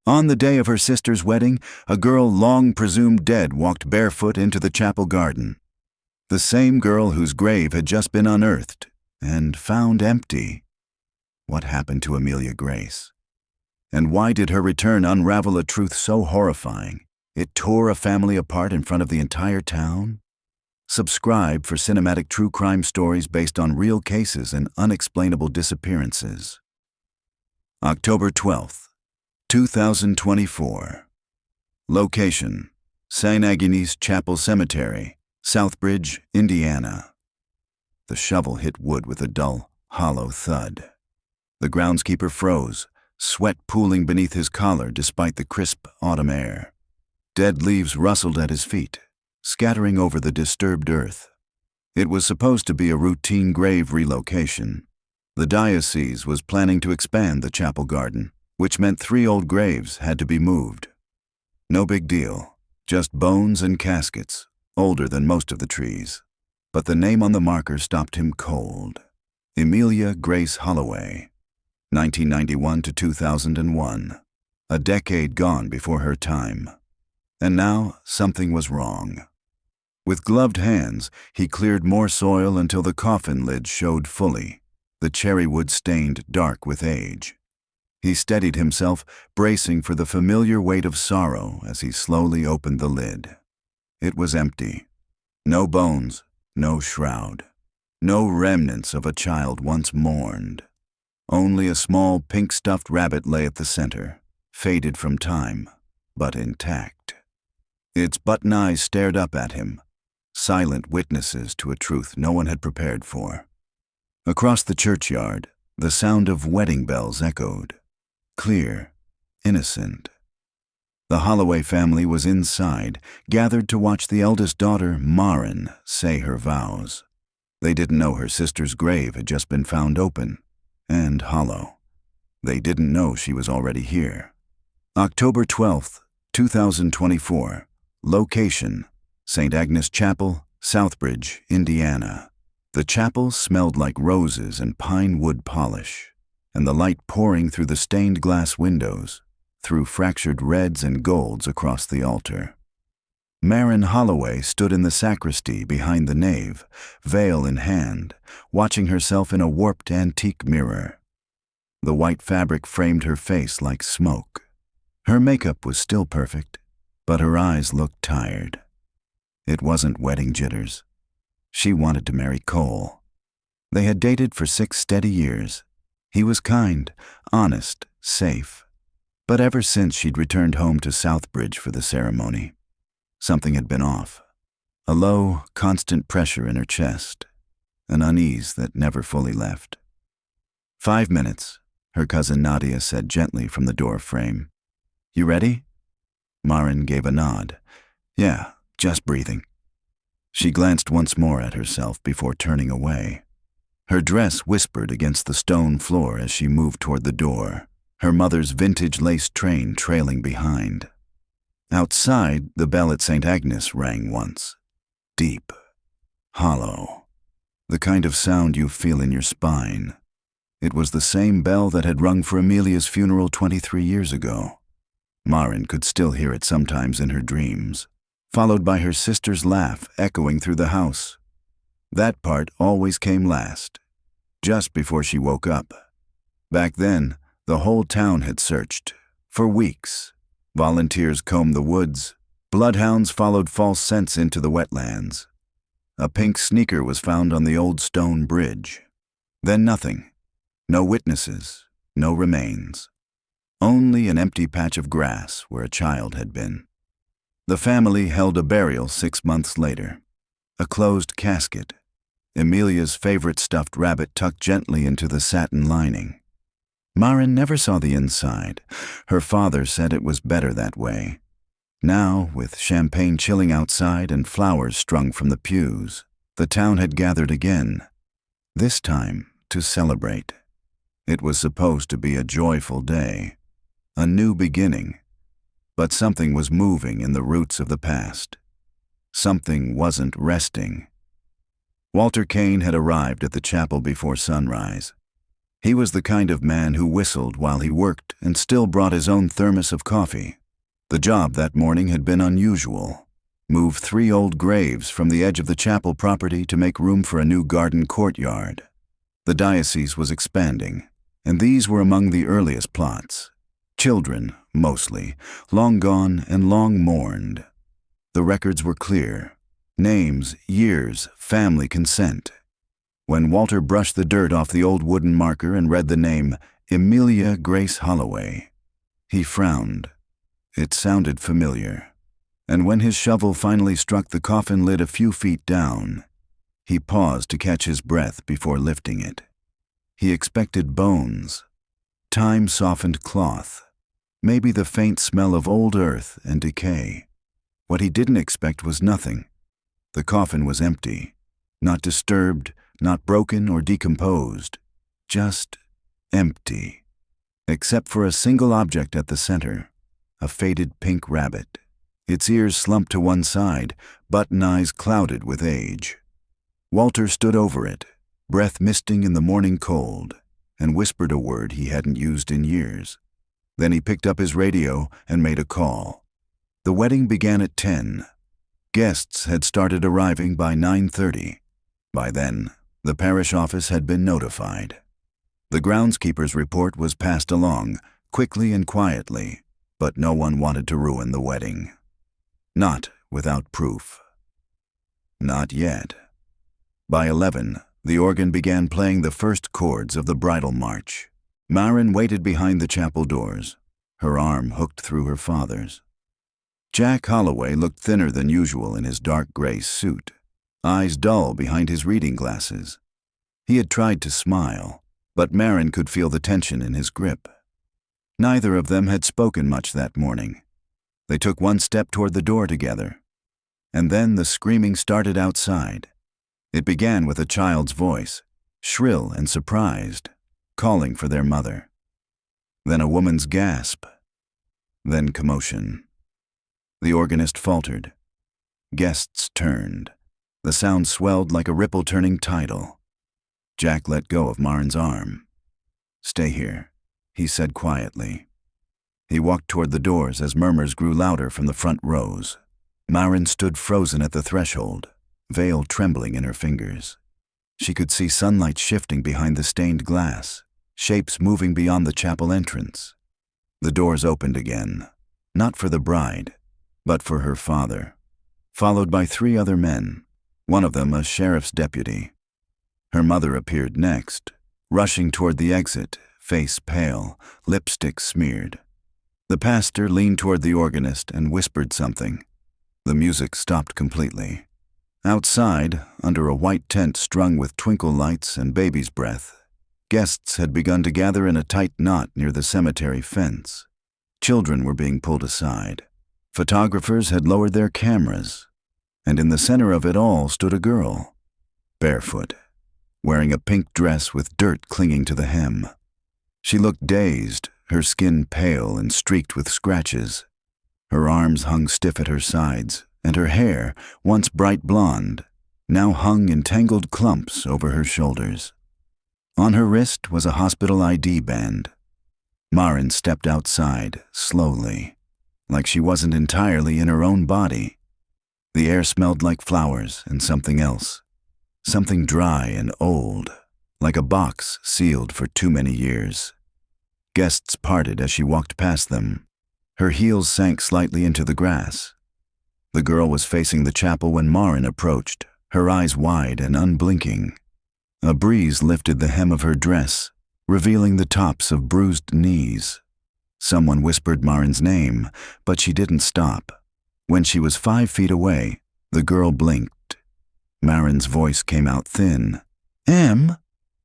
On the day of her sister's wedding, a girl long presumed dead walked barefoot into the chapel garden. The same girl whose grave had just been unearthed and found empty. What happened to Amelia Grace? And why did her return unravel a truth so horrifying it tore a family apart in front of the entire town? Subscribe for cinematic true crime stories based on real cases and unexplainable disappearances. October 12th, 2024. Location: St. Agnes Chapel Cemetery, Southbridge, Indiana. The shovel hit wood with a dull, hollow thud. The groundskeeper froze, sweat pooling beneath his collar despite the crisp autumn air. Dead leaves rustled at his feet, scattering over the disturbed earth. It was supposed to be a routine grave relocation. The diocese was planning to expand the chapel garden, which meant 3 old graves had to be moved. No big deal, just bones and caskets, older than most of the trees. But the name on the marker stopped him cold. Emilia Grace Holloway, 1991 to 2001. A decade gone before her time. And now something was wrong. With gloved hands, he cleared more soil until the coffin lid showed fully, the cherry wood stained dark with age. He steadied himself, bracing for the familiar weight of sorrow as he slowly opened the lid. It was empty. No bones, no shroud, no remnants of a child once mourned. Only a small pink-stuffed rabbit lay at the center, faded from time, but intact. Its button eyes stared up at him, silent witnesses to a truth no one had prepared for. Across the churchyard, the sound of wedding bells echoed, clear, innocent. The Holloway family was inside, gathered to watch the eldest daughter, Maren, say her vows. They didn't know her sister's grave had just been found open and hollow. They didn't know she was already here. October 12th, 2024. Location: St. Agnes Chapel, Southbridge, Indiana. The chapel smelled like roses and pine wood polish, and the light pouring through the stained glass windows, through fractured reds and golds across the altar. Maren Holloway stood in the sacristy behind the nave, veil in hand, watching herself in a warped antique mirror. The white fabric framed her face like smoke. Her makeup was still perfect, but her eyes looked tired. It wasn't wedding jitters. She wanted to marry Cole. They had dated for 6 steady years. He was kind, honest, safe. But ever since she'd returned home to Southbridge for the ceremony, something had been off. A low, constant pressure in her chest, an unease that never fully left. 5 minutes, her cousin Nadia said gently from the door frame. "You ready?" Maren gave a nod. "Yeah, just breathing." She glanced once more at herself before turning away. Her dress whispered against the stone floor as she moved toward the door, her mother's vintage lace train trailing behind. Outside, the bell at St. Agnes rang once. Deep, hollow, the kind of sound you feel in your spine. It was the same bell that had rung for Amelia's funeral 23 years ago. Maren could still hear it sometimes in her dreams, followed by her sister's laugh echoing through the house. That part always came last, just before she woke up. Back then, the whole town had searched, for weeks. Volunteers combed the woods. Bloodhounds followed false scents into the wetlands. A pink sneaker was found on the old stone bridge. Then nothing. No witnesses, no remains. Only an empty patch of grass where a child had been. The family held a burial 6 months later. A closed casket. Amelia's favorite stuffed rabbit tucked gently into the satin lining. Maren never saw the inside. Her father said it was better that way. Now, with champagne chilling outside and flowers strung from the pews, the town had gathered again, this time to celebrate. It was supposed to be a joyful day, a new beginning, but something was moving in the roots of the past. Something wasn't resting. Walter Kane had arrived at the chapel before sunrise. He was the kind of man who whistled while he worked and still brought his own thermos of coffee. The job that morning had been unusual. Move 3 old graves from the edge of the chapel property to make room for a new garden courtyard. The diocese was expanding, and these were among the earliest plots. Children, mostly, long gone and long mourned. The records were clear. Names, years, family consent. When Walter brushed the dirt off the old wooden marker and read the name Emilia Grace Holloway, he frowned. It sounded familiar. And when his shovel finally struck the coffin lid a few feet down, he paused to catch his breath before lifting it. He expected bones, time-softened cloth, maybe the faint smell of old earth and decay. What he didn't expect was nothing. The coffin was empty, not disturbed, not broken or decomposed, just empty, except for a single object at the center, a faded pink rabbit, its ears slumped to one side, button eyes clouded with age. Walter stood over it, breath misting in the morning cold, and whispered a word he hadn't used in years. Then he picked up his radio and made a call. The wedding began at 10. Guests had started arriving by 9:30. By then, the parish office had been notified. The groundskeeper's report was passed along, quickly and quietly, but no one wanted to ruin the wedding. Not without proof. Not yet. By 11, the organ began playing the first chords of the bridal march. Marin waited behind the chapel doors, her arm hooked through her father's. Jack Holloway looked thinner than usual in his dark gray suit, eyes dull behind his reading glasses. He had tried to smile, but Marin could feel the tension in his grip. Neither of them had spoken much that morning. They took one step toward the door together. And then the screaming started outside. It began with a child's voice, shrill and surprised, calling for their mother. Then a woman's gasp. Then commotion. The organist faltered. Guests turned. The sound swelled like a ripple turning tidal. Jack let go of Marin's arm. "Stay here," he said quietly. He walked toward the doors as murmurs grew louder from the front rows. Marin stood frozen at the threshold, veil trembling in her fingers. She could see sunlight shifting behind the stained glass, shapes moving beyond the chapel entrance. The doors opened again, not for the bride, but for her father, followed by 3 other men, one of them a sheriff's deputy. Her mother appeared next, rushing toward the exit, face pale, lipstick smeared. The pastor leaned toward the organist and whispered something. The music stopped completely. Outside, under a white tent strung with twinkle lights and baby's breath, guests had begun to gather in a tight knot near the cemetery fence. Children were being pulled aside. Photographers had lowered their cameras, and in the center of it all stood a girl, barefoot, wearing a pink dress with dirt clinging to the hem. She looked dazed, her skin pale and streaked with scratches. Her arms hung stiff at her sides, and her hair, once bright blonde, now hung in tangled clumps over her shoulders. On her wrist was a hospital ID band. Marin stepped outside, slowly, like she wasn't entirely in her own body. The air smelled like flowers and something else, something dry and old, like a box sealed for too many years. Guests parted as she walked past them. Her heels sank slightly into the grass. The girl was facing the chapel when Marin approached, her eyes wide and unblinking. A breeze lifted the hem of her dress, revealing the tops of bruised knees. Someone whispered Marin's name, but she didn't stop. When she was 5 feet away, the girl blinked. Marin's voice came out thin. "Em?"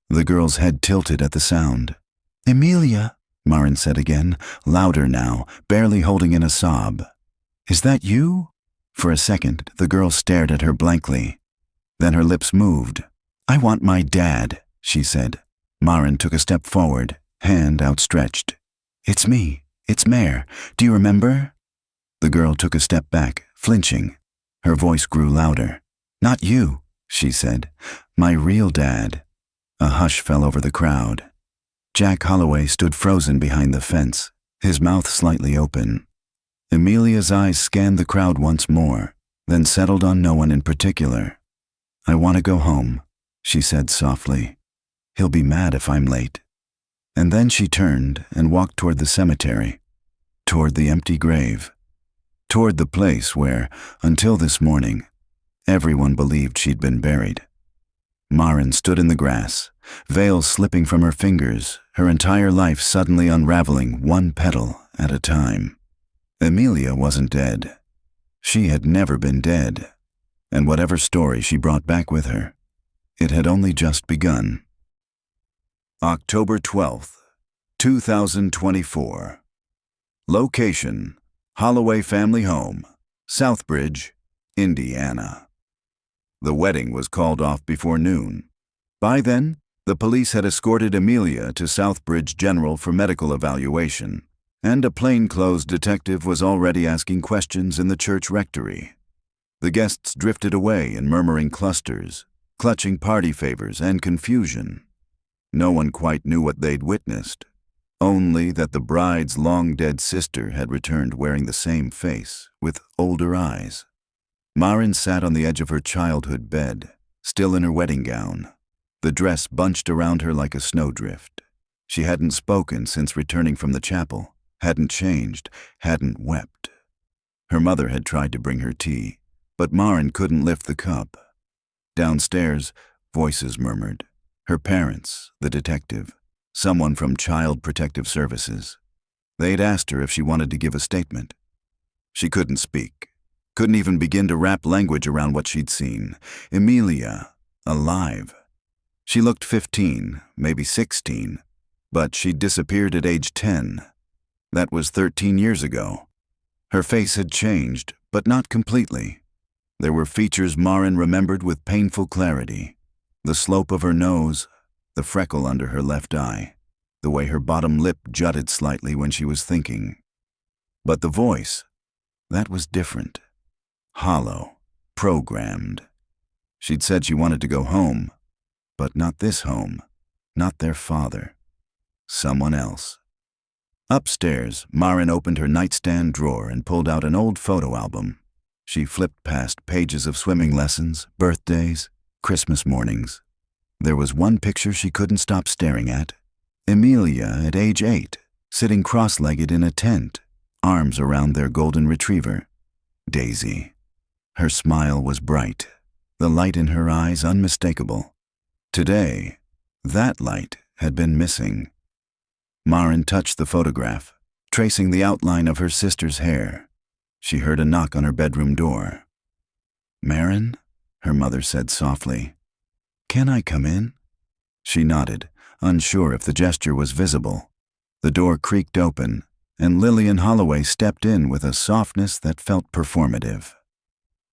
The girl's head tilted at the sound. "Emilia," Marin said again, louder now, barely holding in a sob. "Is that you?" For a second, the girl stared at her blankly. Then her lips moved. "I want my dad," she said. Marin took a step forward, hand outstretched. "It's me. It's Mare. Do you remember?" The girl took a step back, flinching. Her voice grew louder. "Not you," she said. "My real dad." A hush fell over the crowd. Jack Holloway stood frozen behind the fence, his mouth slightly open. Amelia's eyes scanned the crowd once more, then settled on no one in particular. "I want to go home," she said softly. "He'll be mad if I'm late." And then she turned and walked toward the cemetery, toward the empty grave, toward the place where, until this morning, everyone believed she'd been buried. Maren stood in the grass, veils slipping from her fingers, her entire life suddenly unraveling one petal at a time. Amelia wasn't dead. She had never been dead, and whatever story she brought back with her, it had only just begun. October 12th, 2024. Location: Holloway Family Home, Southbridge, Indiana. The wedding was called off before noon. By then, the police had escorted Amelia to Southbridge General for medical evaluation, and a plainclothes detective was already asking questions in the church rectory. The guests drifted away in murmuring clusters, clutching party favors and confusion. No one quite knew what they'd witnessed, only that the bride's long-dead sister had returned wearing the same face, with older eyes. Maren sat on the edge of her childhood bed, still in her wedding gown, the dress bunched around her like a snowdrift. She hadn't spoken since returning from the chapel, hadn't changed, hadn't wept. Her mother had tried to bring her tea, but Maren couldn't lift the cup. Downstairs, voices murmured. Her parents, the detective, someone from Child Protective Services. They'd asked her if she wanted to give a statement. She couldn't speak, couldn't even begin to wrap language around what she'd seen. Emilia, alive. She looked 15, maybe 16, but she'd disappeared at age 10. That was 13 years ago. Her face had changed, but not completely. There were features Maren remembered with painful clarity. The slope of her nose, the freckle under her left eye, the way her bottom lip jutted slightly when she was thinking. But the voice, that was different. Hollow, programmed. She'd said she wanted to go home, but not this home, not their father. Someone else. Upstairs, Maren opened her nightstand drawer and pulled out an old photo album. She flipped past pages of swimming lessons, birthdays, Christmas mornings. There was one picture she couldn't stop staring at. Amelia at age 8, sitting cross-legged in a tent, arms around their golden retriever, Daisy. Her smile was bright, the light in her eyes unmistakable. Today, that light had been missing. Maren touched the photograph, tracing the outline of her sister's hair. She heard a knock on her bedroom door. "Maren?" her mother said softly. "Can I come in?" She nodded, unsure if the gesture was visible. The door creaked open, and Lillian Holloway stepped in with a softness that felt performative.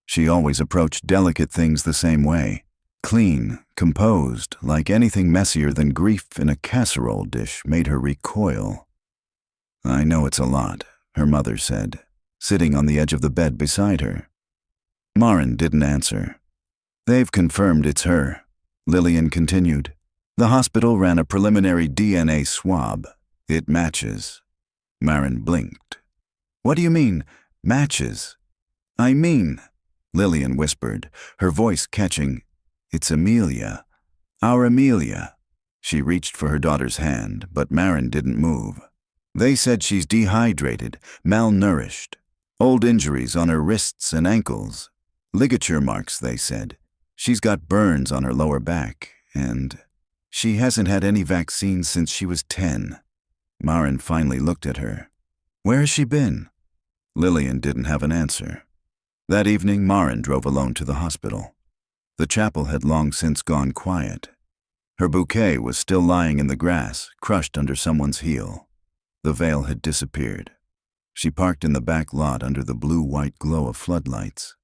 She always approached delicate things the same way, clean, composed, like anything messier than grief in a casserole dish made her recoil. "I know it's a lot," her mother said, sitting on the edge of the bed beside her. Maren didn't answer. "They've confirmed it's her," Lillian continued. "The hospital ran a preliminary DNA swab. It matches." Maren blinked. "What do you mean, matches?" "I mean," Lillian whispered, her voice catching, "it's Amelia. Our Amelia." She reached for her daughter's hand, but Maren didn't move. "They said she's dehydrated, malnourished. Old injuries on her wrists and ankles. Ligature marks, they said. She's got burns on her lower back, and she hasn't had any vaccines since she was 10. Maren finally looked at her. "Where has she been?" Lillian didn't have an answer. That evening, Maren drove alone to the hospital. The chapel had long since gone quiet. Her bouquet was still lying in the grass, crushed under someone's heel. The veil had disappeared. She parked in the back lot under the blue-white glow of floodlights.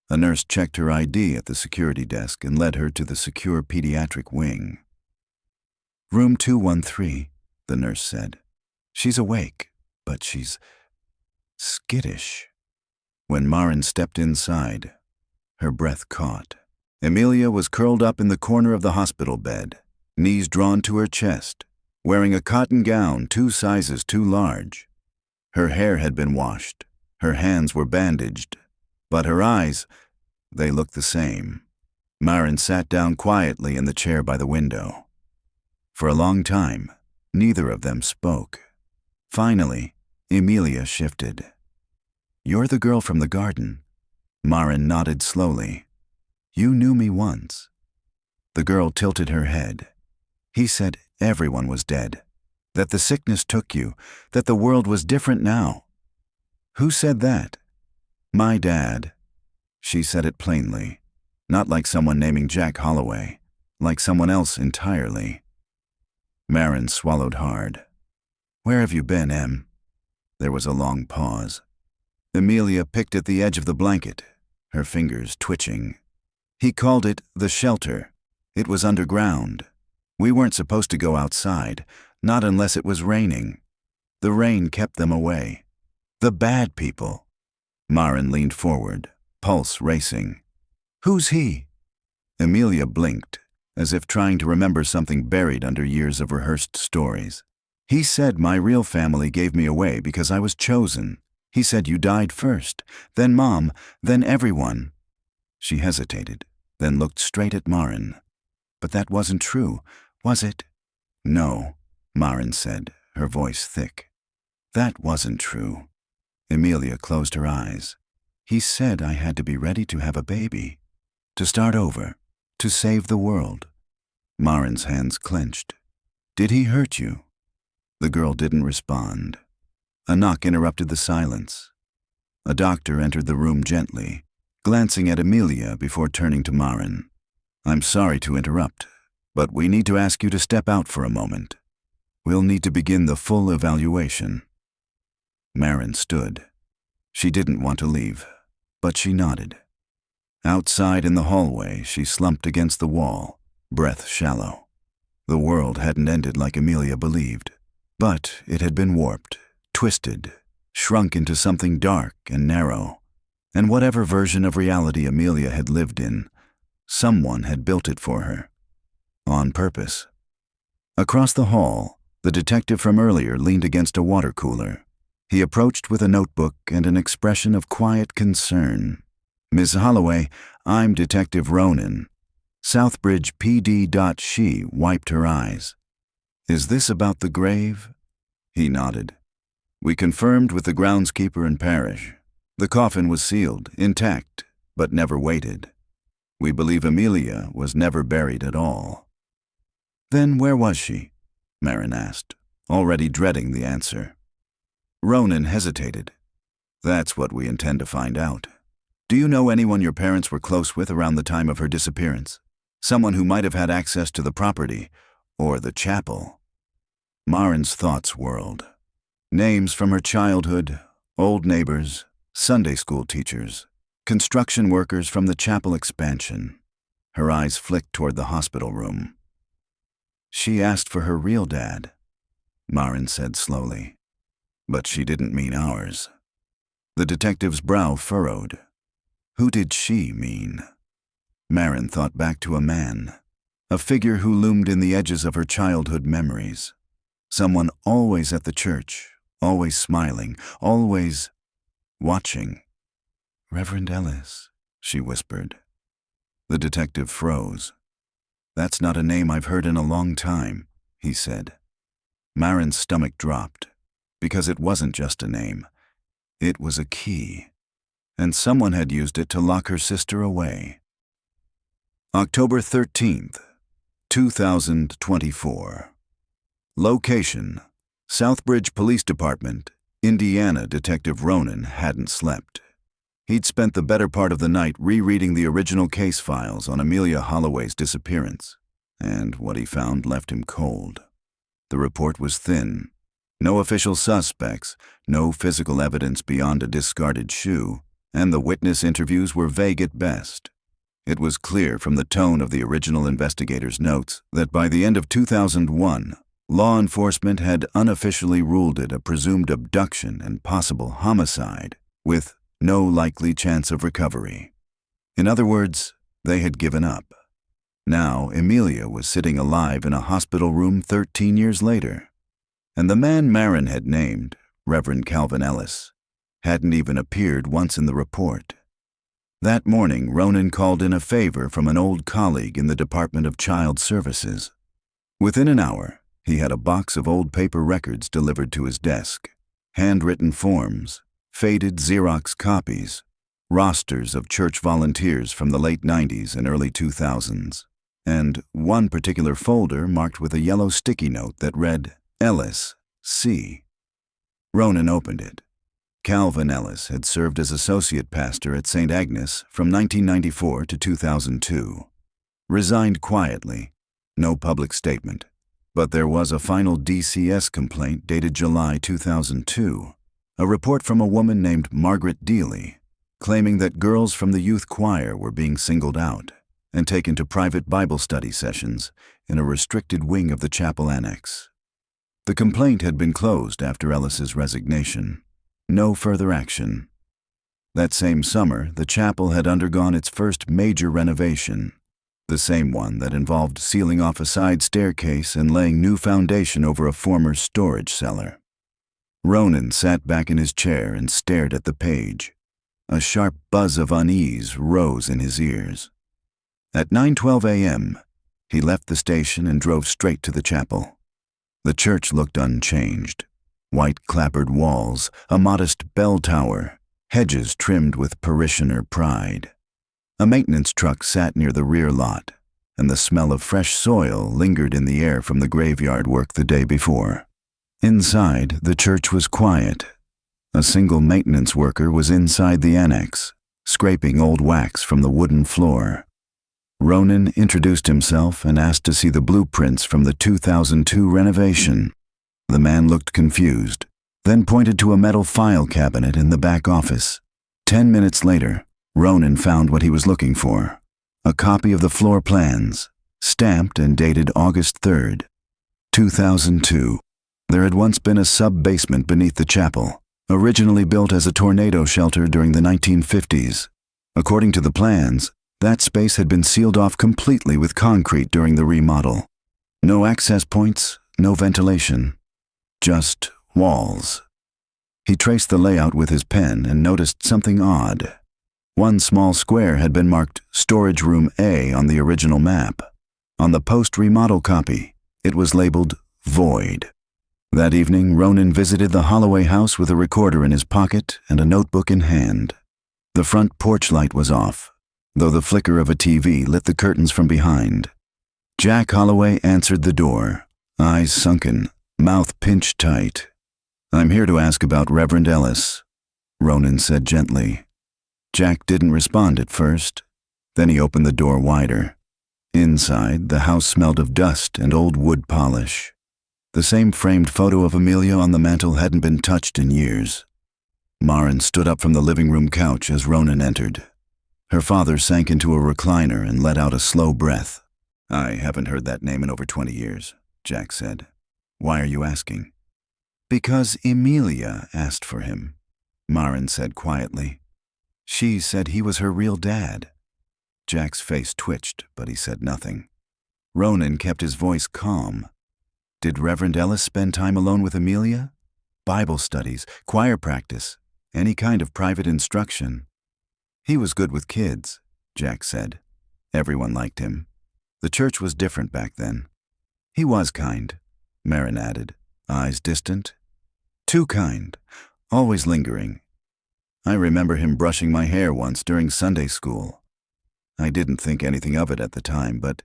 A nurse checked her ID at the security desk and led her to the secure pediatric wing. "Room 213, the nurse said. "She's awake, but she's skittish." When Maren stepped inside, her breath caught. Amelia was curled up in the corner of the hospital bed, knees drawn to her chest, wearing a cotton gown 2 sizes too large. Her hair had been washed, her hands were bandaged, but her eyes, they looked the same. Maren sat down quietly in the chair by the window. For a long time, neither of them spoke. Finally, Emilia shifted. "You're the girl from the garden." Maren nodded slowly. "You knew me once." The girl tilted her head. "He said everyone was dead, that the sickness took you, that the world was different now." "Who said that?" "My dad." She said it plainly, not like someone naming Jack Holloway, like someone else entirely. Maren swallowed hard. "Where have you been, Em?" There was a long pause. Amelia picked at the edge of the blanket, her fingers twitching. "He called it the shelter. It was underground. We weren't supposed to go outside, not unless it was raining. The rain kept them away. The bad people." Maren leaned forward, pulse racing. "Who's he?" Amelia blinked, as if trying to remember something buried under years of rehearsed stories. "He said my real family gave me away because I was chosen. He said you died first, then Mom, then everyone." She hesitated, then looked straight at Maren. "But that wasn't true, was it?" "No," Maren said, her voice thick. "That wasn't true." Amelia closed her eyes. "He said I had to be ready to have a baby, to start over, to save the world." Maren's hands clenched. "Did he hurt you?" The girl didn't respond. A knock interrupted the silence. A doctor entered the room gently, glancing at Amelia before turning to Maren. "I'm sorry to interrupt, but we need to ask you to step out for a moment. We'll need to begin the full evaluation." Maren stood. She didn't want to leave, but she nodded. Outside in the hallway, she slumped against the wall, breath shallow. The world hadn't ended like Amelia believed, but it had been warped, twisted, shrunk into something dark and narrow. And whatever version of reality Amelia had lived in, someone had built it for her. On purpose. Across the hall, the detective from earlier leaned against a water cooler. He approached with a notebook and an expression of quiet concern. "Miss Holloway, I'm Detective Ronan." Southbridge PD. She wiped her eyes. "Is this about the grave?" He nodded. "We confirmed with the groundskeeper and parish. The coffin was sealed, intact, but never weighted. We believe Amelia was never buried at all." "Then where was she?" Maren asked, already dreading the answer. Ronan hesitated. "That's what we intend to find out. Do you know anyone your parents were close with around the time of her disappearance? Someone who might have had access to the property, or the chapel?" Maren's thoughts whirled. Names from her childhood, old neighbors, Sunday school teachers, construction workers from the chapel expansion. Her eyes flicked toward the hospital room. "She asked for her real dad," Maren said slowly. "But she didn't mean ours." The detective's brow furrowed. Who did she mean? Maren thought back to a man, a figure who loomed in the edges of her childhood memories. Someone always at the church, always smiling, always watching. "Reverend Ellis," she whispered. The detective froze. "That's not a name I've heard in a long time," he said. Maren's stomach dropped, because it wasn't just a name. It was a key, and someone had used it to lock her sister away. October 13th, 2024. Location: Southbridge Police Department, Indiana. Detective Ronan hadn't slept. He'd spent the better part of the night rereading the original case files on Amelia Holloway's disappearance, and what he found left him cold. The report was thin. No official suspects, no physical evidence beyond a discarded shoe, and the witness interviews were vague at best. It was clear from the tone of the original investigator's notes that by the end of 2001, law enforcement had unofficially ruled it a presumed abduction and possible homicide, with no likely chance of recovery. In other words, they had given up. Now Amelia was sitting alive in a hospital room 13 years later. And the man Marin had named, Reverend Calvin Ellis, hadn't even appeared once in the report. That morning, Ronan called in a favor from an old colleague in the Department of Child Services. Within an hour, he had a box of old paper records delivered to his desk, handwritten forms, faded Xerox copies, rosters of church volunteers from the late 90s and early 2000s, and one particular folder marked with a yellow sticky note that read, Ellis, C. Ronan opened it. Calvin Ellis had served as associate pastor at St. Agnes from 1994 to 2002. Resigned quietly, no public statement. But there was a final DCS complaint dated July 2002, a report from a woman named Margaret Dealey, claiming that girls from the youth choir were being singled out and taken to private Bible study sessions in a restricted wing of the chapel annex. The complaint had been closed after Ellis's resignation. No further action. That same summer, the chapel had undergone its first major renovation, the same one that involved sealing off a side staircase and laying new foundation over a former storage cellar. Ronan sat back in his chair and stared at the page. A sharp buzz of unease rose in his ears. At 9:12 a.m., he left the station and drove straight to the chapel. The church looked unchanged. White clappered walls, a modest bell tower, hedges trimmed with parishioner pride. A maintenance truck sat near the rear lot, and the smell of fresh soil lingered in the air from the graveyard work the day before. Inside, the church was quiet. A single maintenance worker was inside the annex, scraping old wax from the wooden floor. Ronan introduced himself and asked to see the blueprints from the 2002 renovation. The man looked confused, then pointed to a metal file cabinet in the back office. 10 minutes later, Ronan found what he was looking for, a copy of the floor plans, stamped and dated August 3rd, 2002. There had once been a sub-basement beneath the chapel, originally built as a tornado shelter during the 1950s. According to the plans, that space had been sealed off completely with concrete during the remodel. No access points, no ventilation. Just walls. He traced the layout with his pen and noticed something odd. One small square had been marked Storage Room A on the original map. On the post-remodel copy, it was labeled Void. That evening, Ronan visited the Holloway house with a recorder in his pocket and a notebook in hand. The front porch light was off, though the flicker of a TV lit the curtains from behind. Jack Holloway answered the door, eyes sunken, mouth pinched tight. "I'm here to ask about Reverend Ellis," Ronan said gently. Jack didn't respond at first. Then he opened the door wider. Inside, the house smelled of dust and old wood polish. The same framed photo of Amelia on the mantel hadn't been touched in years. Marin stood up from the living room couch as Ronan entered. Her father sank into a recliner and let out a slow breath. "I haven't heard that name in over 20 years, Jack said. "Why are you asking?" "Because Emilia asked for him," Marin said quietly. "She said he was her real dad." Jack's face twitched, but he said nothing. Ronan kept his voice calm. Did Reverend Ellis spend time alone with Amelia? Bible studies, choir practice, any kind of private instruction. "He was good with kids," Jack said. "Everyone liked him. The church was different back then." "He was kind," Marin added, eyes distant. "Too kind, always lingering. I remember him brushing my hair once during Sunday school. I didn't think anything of it at the time, but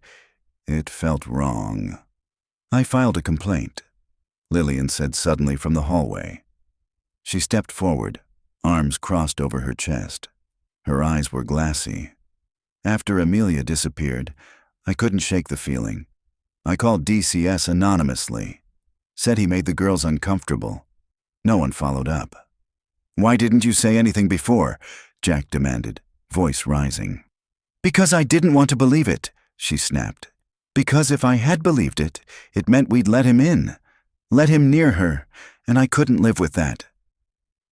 it felt wrong." "I filed a complaint," Lillian said suddenly from the hallway. She stepped forward, arms crossed over her chest. Her eyes were glassy. "After Amelia disappeared, I couldn't shake the feeling. I called DCS anonymously. Said he made the girls uncomfortable. No one followed up." "Why didn't you say anything before?" Jack demanded, voice rising. "Because I didn't want to believe it," she snapped. "Because if I had believed it, it meant we'd let him in, let him near her, and I couldn't live with that."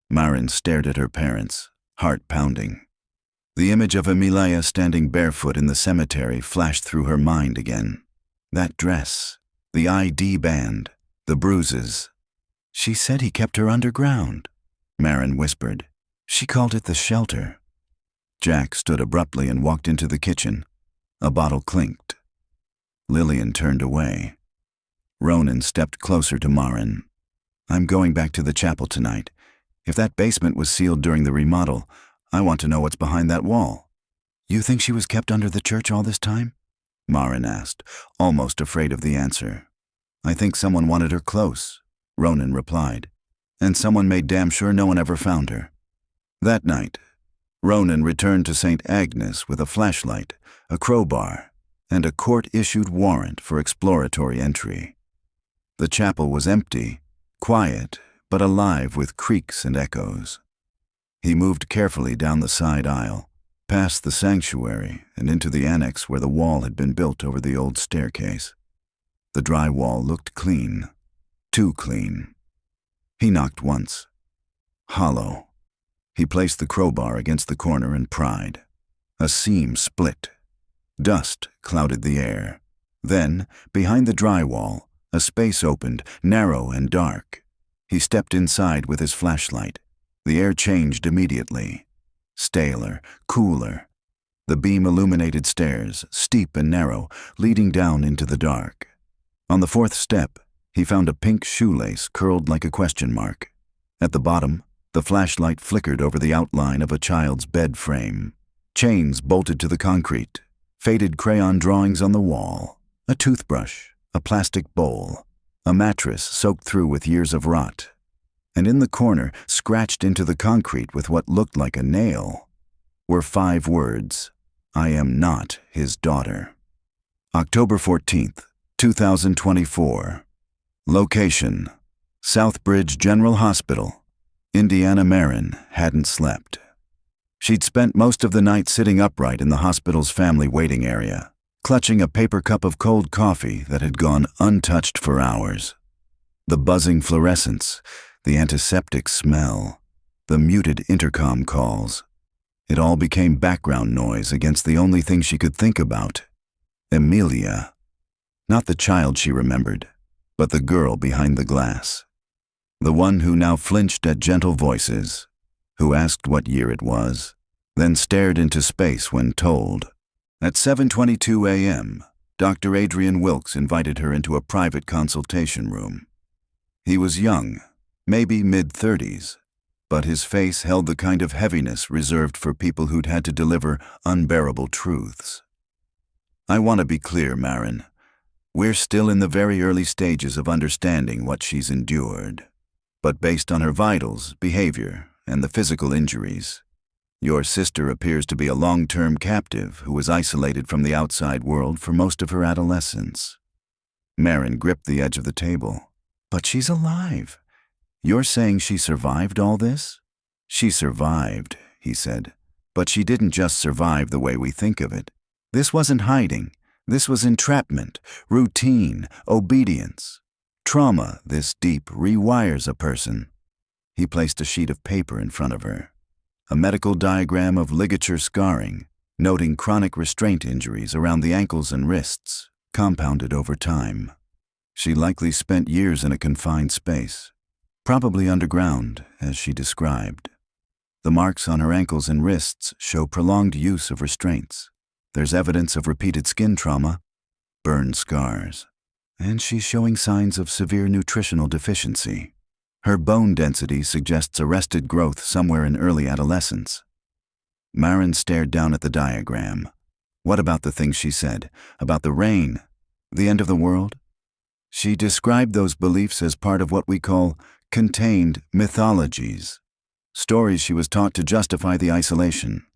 Marin stared at her parents, heart pounding. The image of Amelia standing barefoot in the cemetery flashed through her mind again. That dress, the ID band, the bruises. She said he kept her underground, Marin whispered. She called it the shelter. Jack stood abruptly and walked into the kitchen. A bottle clinked. Lillian turned away. Ronan stepped closer to Marin. I'm going back to the chapel tonight. If that basement was sealed during the remodel, I want to know what's behind that wall. You think she was kept under the church all this time? Marin asked, almost afraid of the answer. I think someone wanted her close, Ronan replied, and someone made damn sure no one ever found her. That night, Ronan returned to St. Agnes with a flashlight, a crowbar, and a court-issued warrant for exploratory entry. The chapel was empty, quiet, but alive with creaks and echoes. He moved carefully down the side aisle, past the sanctuary and into the annex where the wall had been built over the old staircase. The drywall looked clean, too clean. He knocked once. Hollow. He placed the crowbar against the corner and pried. A seam split. Dust clouded the air. Then, behind the drywall, a space opened, narrow and dark. He stepped inside with his flashlight. The air changed immediately. Staler, cooler. The beam-illuminated stairs, steep and narrow, leading down into the dark. On the fourth step, he found a pink shoelace curled like a question mark. At the bottom, the flashlight flickered over the outline of a child's bed frame. Chains bolted to the concrete, faded crayon drawings on the wall, a toothbrush, a plastic bowl, a mattress soaked through with years of rot. And in the corner, scratched into the concrete with what looked like a nail, were 5 words, I am not his daughter. October 14th, 2024. Location, Southbridge General Hospital. Indiana Marin hadn't slept. She'd spent most of the night sitting upright in the hospital's family waiting area, clutching a paper cup of cold coffee that had gone untouched for hours. The buzzing fluorescence, the antiseptic smell, the muted intercom calls. It all became background noise against the only thing she could think about. Amelia. Not the child she remembered, but the girl behind the glass. The one who now flinched at gentle voices, who asked what year it was, then stared into space when told. At 7:22 a.m., Dr. Adrian Wilkes invited her into a private consultation room. He was young, maybe mid-30s, but his face held the kind of heaviness reserved for people who'd had to deliver unbearable truths. I want to be clear, Marin. We're still in the very early stages of understanding what she's endured. But based on her vitals, behavior, and the physical injuries, your sister appears to be a long-term captive who was isolated from the outside world for most of her adolescence. Marin gripped the edge of the table. But she's alive. You're saying she survived all this? She survived, he said. But she didn't just survive the way we think of it. This wasn't hiding. This was entrapment, routine, obedience. Trauma this deep rewires a person. He placed a sheet of paper in front of her. A medical diagram of ligature scarring, noting chronic restraint injuries around the ankles and wrists, compounded over time. She likely spent years in a confined space. Probably underground, as she described. The marks on her ankles and wrists show prolonged use of restraints. There's evidence of repeated skin trauma, burn scars, and she's showing signs of severe nutritional deficiency. Her bone density suggests arrested growth somewhere in early adolescence. Marin stared down at the diagram. What about the things she said? About the rain? The end of the world? She described those beliefs as part of what we call contained mythologies, stories she was taught to justify the isolation.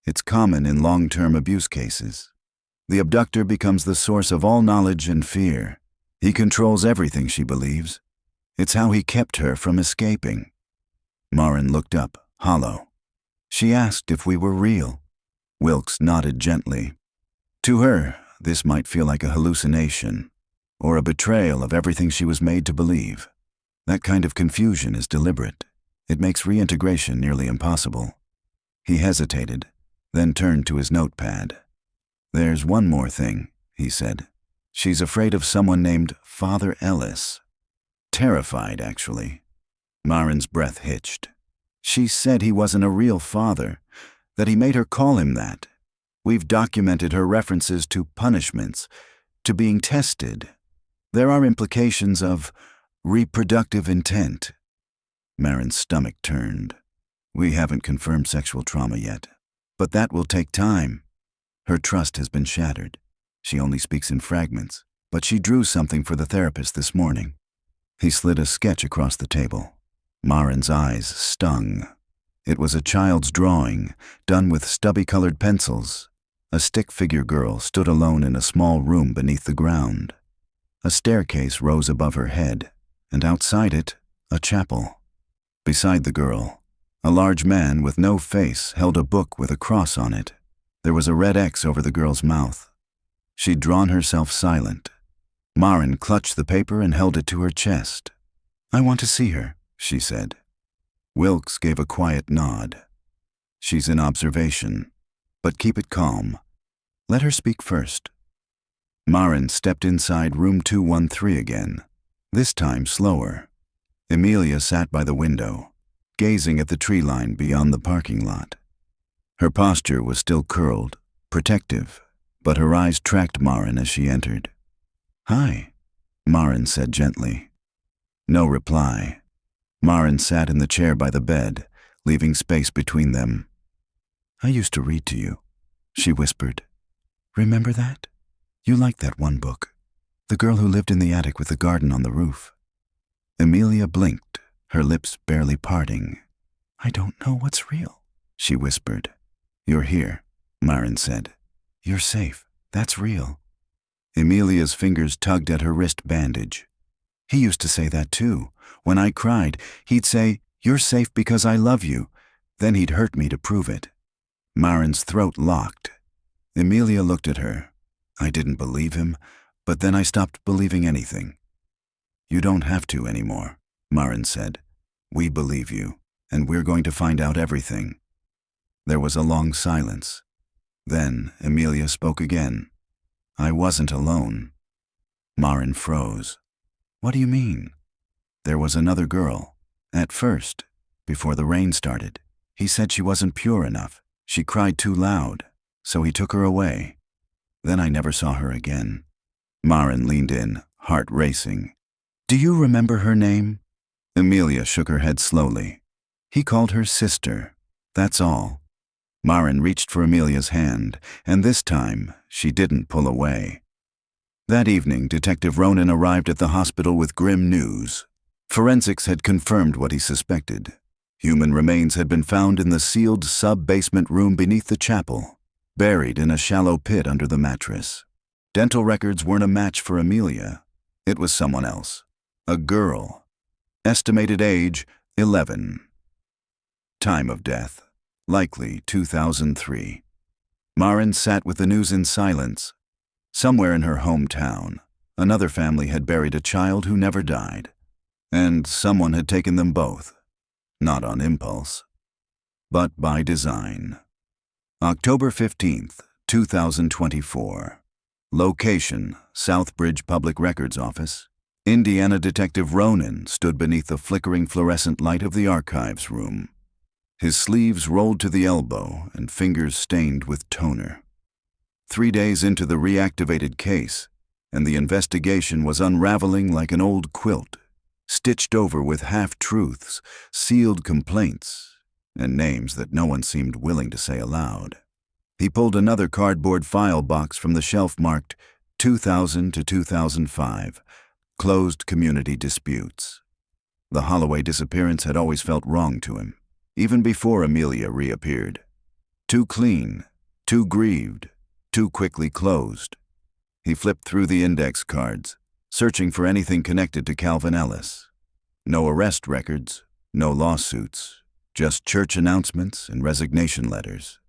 It's common in long-term abuse cases. The abductor becomes the source of all knowledge and fear. He controls everything she believes. It's how he kept her from escaping. Marin looked up, hollow. She asked if we were real. Wilkes nodded gently. To her, this might feel like a hallucination, or a betrayal of everything she was made to believe. That kind of confusion is deliberate. It makes reintegration nearly impossible. He hesitated, then turned to his notepad. "There's one more thing," he said. "She's afraid of someone named Father Ellis. Terrified, actually." Marin's breath hitched. "She said he wasn't a real father, that he made her call him that. We've documented her references to punishments, to being tested. There are implications of reproductive intent." Marin's stomach turned. "We haven't confirmed sexual trauma yet, but that will take time. Her trust has been shattered. She only speaks in fragments, but she drew something for the therapist this morning." He slid a sketch across the table. Marin's eyes stung. It was a child's drawing, done with stubby-colored pencils. A stick-figure girl stood alone in a small room beneath the ground. A staircase rose above her head, and outside it, a chapel. Beside the girl, a large man with no face held a book with a cross on it. There was a red X over the girl's mouth. She'd drawn herself silent. Marin clutched the paper and held it to her chest. "I want to see her," she said. Wilkes gave a quiet nod. "She's in observation, but keep it calm. Let her speak first." Marin stepped inside room 213 again, this time slower. Amelia sat by the window, gazing at the tree line beyond the parking lot. Her posture was still curled, protective, but her eyes tracked Marin as she entered. "Hi," Marin said gently. No reply. Marin sat in the chair by the bed, leaving space between them. "I used to read to you," she whispered. "Remember that? You liked that one book, The Girl Who Lived in the Attic with the Garden on the Roof." Amelia blinked, her lips barely parting. "I don't know what's real," she whispered. "You're here," Marin said. "You're safe. That's real." Amelia's fingers tugged at her wrist bandage. "He used to say that too. When I cried, he'd say, 'You're safe because I love you.' Then he'd hurt me to prove it." Marin's throat locked. Amelia looked at her. "I didn't believe him, but then I stopped believing anything." "You don't have to anymore," Marin said. "We believe you, and we're going to find out everything." There was a long silence. Then Amelia spoke again. "I wasn't alone." Marin froze. "What do you mean?" "There was another girl. At first, before the rain started, he said she wasn't pure enough. She cried too loud, so he took her away. Then I never saw her again." Marin leaned in, heart racing. "Do you remember her name?" Amelia shook her head slowly. "He called her sister. That's all." Marin reached for Amelia's hand, and this time she didn't pull away. That evening, Detective Ronan arrived at the hospital with grim news. Forensics had confirmed what he suspected. Human remains had been found in the sealed sub-basement room beneath the chapel, buried in a shallow pit under the mattress. Dental records weren't a match for Amelia. It was someone else. A girl. Estimated age, 11. Time of death, likely 2003. Marin sat with the news in silence. Somewhere in her hometown, another family had buried a child who never died. And someone had taken them both. Not on impulse, but by design. October 15th, 2024. Location, Southbridge Public Records Office. Indiana Detective Ronan stood beneath the flickering fluorescent light of the archives room. His sleeves rolled to the elbow and fingers stained with toner. 3 days into the reactivated case, and the investigation was unraveling like an old quilt, stitched over with half-truths, sealed complaints, and names that no one seemed willing to say aloud. He pulled another cardboard file box from the shelf marked 2000 to 2005, Closed Community Disputes. The Holloway disappearance had always felt wrong to him, even before Amelia reappeared. Too clean, too grieved, too quickly closed. He flipped through the index cards, searching for anything connected to Calvin Ellis. No arrest records, no lawsuits, just church announcements and resignation letters.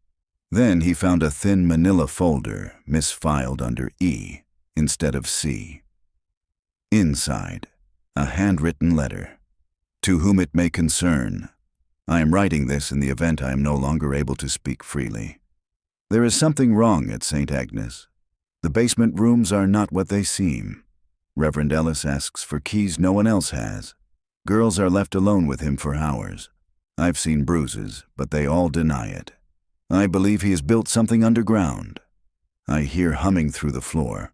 Then he found a thin manila folder misfiled under E instead of C. Inside, a handwritten letter. "To whom it may concern, I am writing this in the event I am no longer able to speak freely. There is something wrong at St. Agnes. The basement rooms are not what they seem. Reverend Ellis asks for keys no one else has. Girls are left alone with him for hours. I've seen bruises, but they all deny it. I believe he has built something underground. I hear humming through the floor.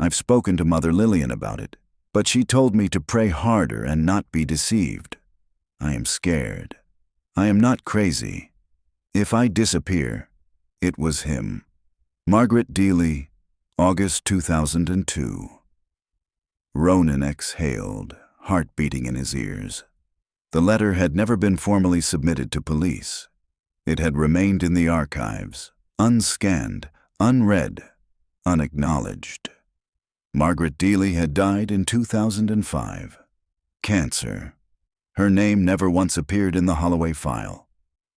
I've spoken to Mother Lillian about it, but she told me to pray harder and not be deceived. I am scared. I am not crazy. If I disappear, it was him. Margaret Deely, August 2002. Ronan exhaled, heart beating in his ears. The letter had never been formally submitted to police. It had remained in the archives, unscanned, unread, unacknowledged. Margaret Deely had died in 2005. Cancer. Her name never once appeared in the Holloway file.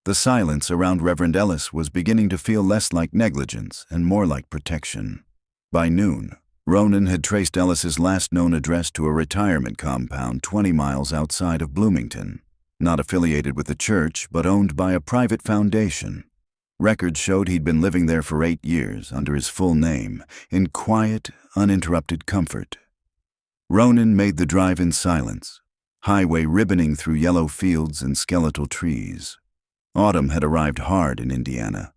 The silence around Reverend Ellis was beginning to feel less like negligence and more like protection. By noon, Ronan had traced Ellis's last known address to a retirement compound 20 miles outside of Bloomington, not affiliated with the church but owned by a private foundation. Records showed he'd been living there for 8 years under his full name, in quiet, uninterrupted comfort. Ronan made the drive in silence, highway ribboning through yellow fields and skeletal trees. Autumn had arrived hard in Indiana,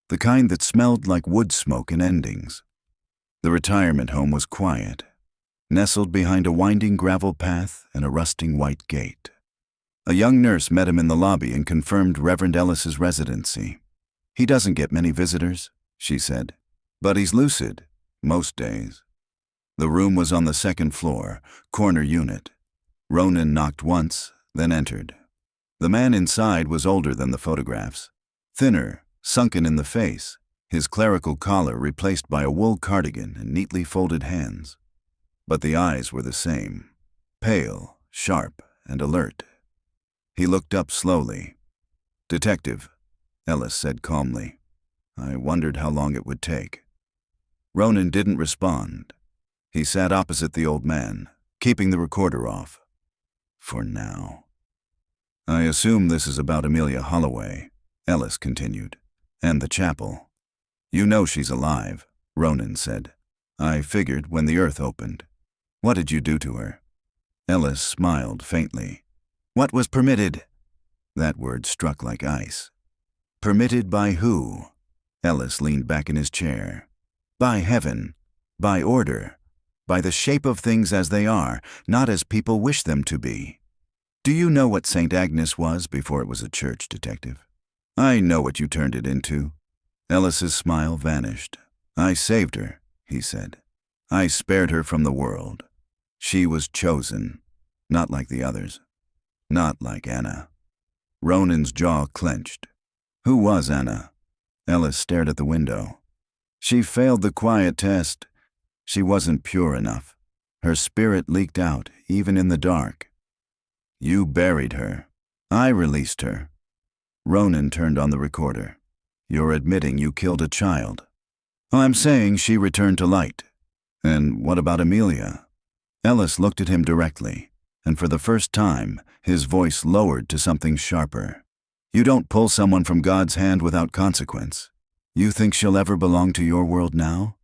the kind that smelled like wood smoke and endings. The retirement home was quiet, nestled behind a winding gravel path and a rusting white gate. A young nurse met him in the lobby and confirmed Reverend Ellis's residency. "He doesn't get many visitors," she said, "but he's lucid, most days." The room was on the second floor, corner unit. Ronan knocked once, then entered. The man inside was older than the photographs, thinner, sunken in the face, his clerical collar replaced by a wool cardigan and neatly folded hands. But the eyes were the same, pale, sharp, and alert. He looked up slowly. "Detective," Ellis said calmly. "I wondered how long it would take." Ronan didn't respond. He sat opposite the old man, keeping the recorder off. For now. "I assume this is about Emilia Holloway," Ellis continued, "and the chapel." "You know she's alive," Ronan said. "I figured when the earth opened. What did you do to her?" Ellis smiled faintly. "What was permitted?" That word struck like ice. "Permitted by who?" Ellis leaned back in his chair. "By heaven, by order, by the shape of things as they are, not as people wish them to be. Do you know what St. Agnes was before it was a church, Detective?" "I know what you turned it into." Ellis's smile vanished. "I saved her," he said. "I spared her from the world. She was chosen, not like the others. Not like Anna." Ronan's jaw clenched. "Who was Anna?" Ellis stared at the window. "She failed the quiet test. She wasn't pure enough. Her spirit leaked out, even in the dark. You buried her. I released her." Ronan turned on the recorder. "You're admitting you killed a child." "I'm saying she returned to light." "And what about Amelia?" Ellis looked at him directly, and for the first time, his voice lowered to something sharper. "You don't pull someone from God's hand without consequence. You think she'll ever belong to your world now?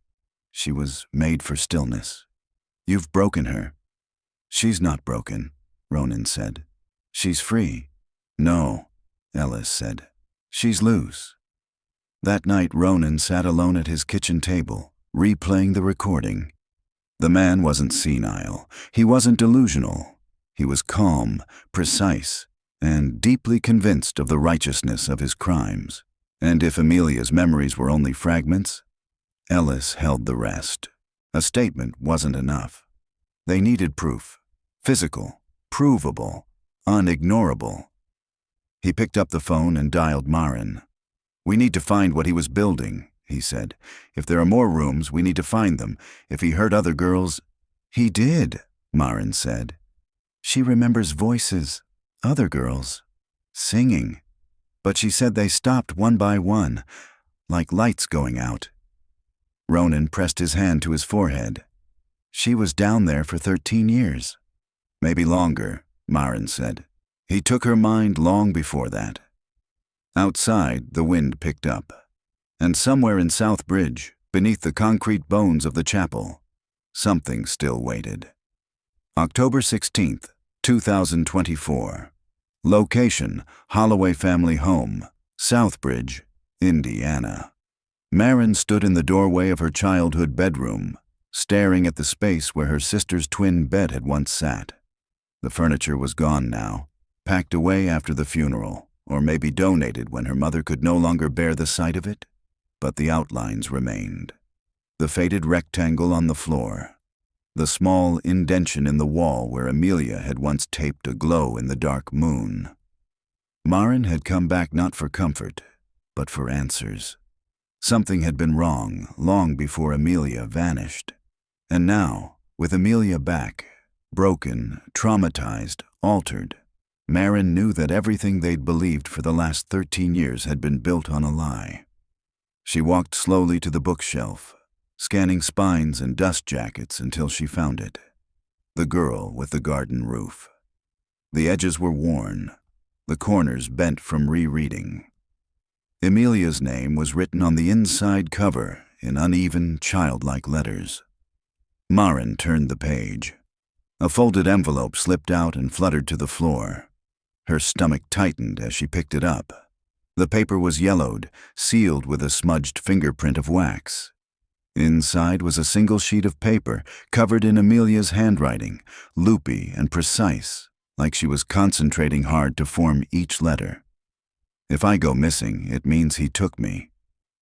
She was made for stillness. You've broken her." "She's not broken," Ronan said. "She's free." "No," Ellis said. "She's loose." That night Ronan sat alone at his kitchen table, replaying the recording. The man wasn't senile. He wasn't delusional. He was calm, precise, and deeply convinced of the righteousness of his crimes. And if Amelia's memories were only fragments, Ellis held the rest. A statement wasn't enough. They needed proof. Physical, provable, unignorable. He picked up the phone and dialed Marin. "We need to find what he was building," he said. "If there are more rooms, we need to find them. If he hurt other girls—" "He did," Marin said. "She remembers voices, other girls, singing. But she said they stopped one by one, like lights going out." Ronan pressed his hand to his forehead. "She was down there for 13 years. "Maybe longer," Marin said. "He took her mind long before that." Outside, the wind picked up. And somewhere in Southbridge, beneath the concrete bones of the chapel, something still waited. October 16th, 2024. Location: Holloway family home, Southbridge, Indiana. Maren stood in the doorway of her childhood bedroom, staring at the space where her sister's twin bed had once sat. The furniture was gone now, packed away after the funeral, or maybe donated when her mother could no longer bear the sight of it. But the outlines remained. The faded rectangle on the floor, the small indention in the wall where Amelia had once taped a glow in the dark moon. Maren had come back not for comfort, but for answers. Something had been wrong long before Amelia vanished. And now, with Amelia back, broken, traumatized, altered, Maren knew that everything they'd believed for the last 13 years had been built on a lie. She walked slowly to the bookshelf, scanning spines and dust jackets until she found it. The Girl with the Garden Roof. The edges were worn, the corners bent from rereading. Emilia's name was written on the inside cover in uneven, childlike letters. Maren turned the page. A folded envelope slipped out and fluttered to the floor. Her stomach tightened as she picked it up. The paper was yellowed, sealed with a smudged fingerprint of wax. Inside was a single sheet of paper, covered in Amelia's handwriting, loopy and precise, like she was concentrating hard to form each letter. If I go missing, it means he took me.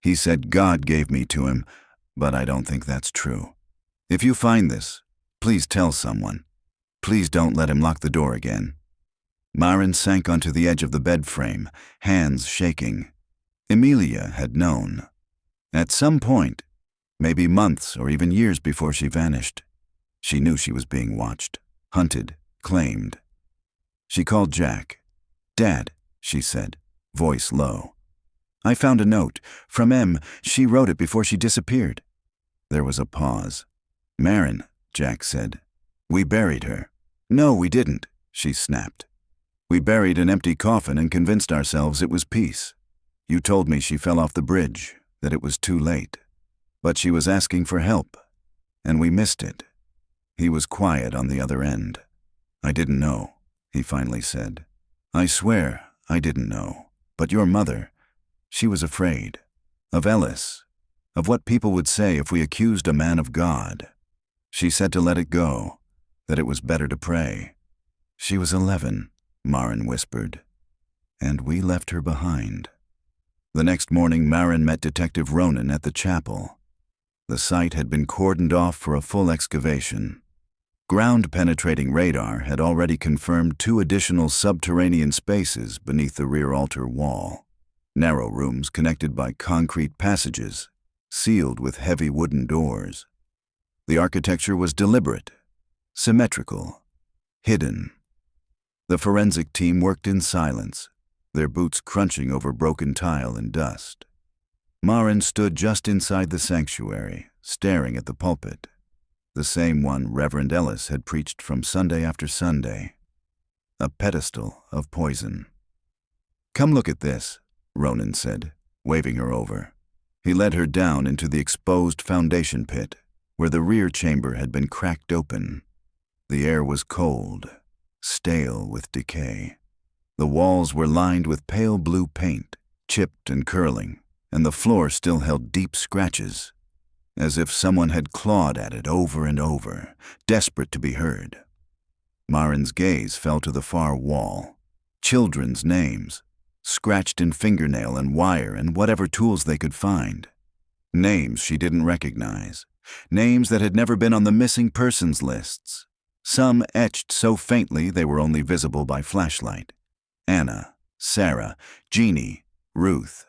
He said God gave me to him, but I don't think that's true. If you find this, please tell someone. Please don't let him lock the door again. Maren sank onto the edge of the bed frame, hands shaking. Emilia had known. At some point, maybe months or even years before she vanished, she knew she was being watched, hunted, claimed. She called Jack. "Dad," she said, voice low. "I found a note. From Em. She wrote it before she disappeared." There was a pause. "Maren," Jack said, "we buried her." "No, we didn't," she snapped. "We buried an empty coffin and convinced ourselves it was peace. You told me she fell off the bridge, that it was too late. But she was asking for help, and we missed it." He was quiet on the other end. "I didn't know," he finally said. "I swear I didn't know. But your mother, she was afraid. Of Ellis. Of what people would say if we accused a man of God. She said to let it go, that it was better to pray. She was 11, Maren whispered. And we left her behind." The next morning, Maren met Detective Ronan at the chapel. The site had been cordoned off for a full excavation. Ground-penetrating radar had already confirmed 2 additional subterranean spaces beneath the rear altar wall. Narrow rooms connected by concrete passages, sealed with heavy wooden doors. The architecture was deliberate, symmetrical, hidden. The forensic team worked in silence, their boots crunching over broken tile and dust. Maren stood just inside the sanctuary, staring at the pulpit, the same one Reverend Ellis had preached from Sunday after Sunday. A pedestal of poison. "Come look at this," Ronan said, waving her over. He led her down into the exposed foundation pit, where the rear chamber had been cracked open. The air was cold, stale with decay. The walls were lined with pale blue paint, chipped and curling, and the floor still held deep scratches, as if someone had clawed at it over and over, desperate to be heard. Maren's gaze fell to the far wall. Children's names, scratched in fingernail and wire and whatever tools they could find. Names she didn't recognize. Names that had never been on the missing persons lists. Some etched so faintly they were only visible by flashlight. Anna, Sarah, Jeannie, Ruth.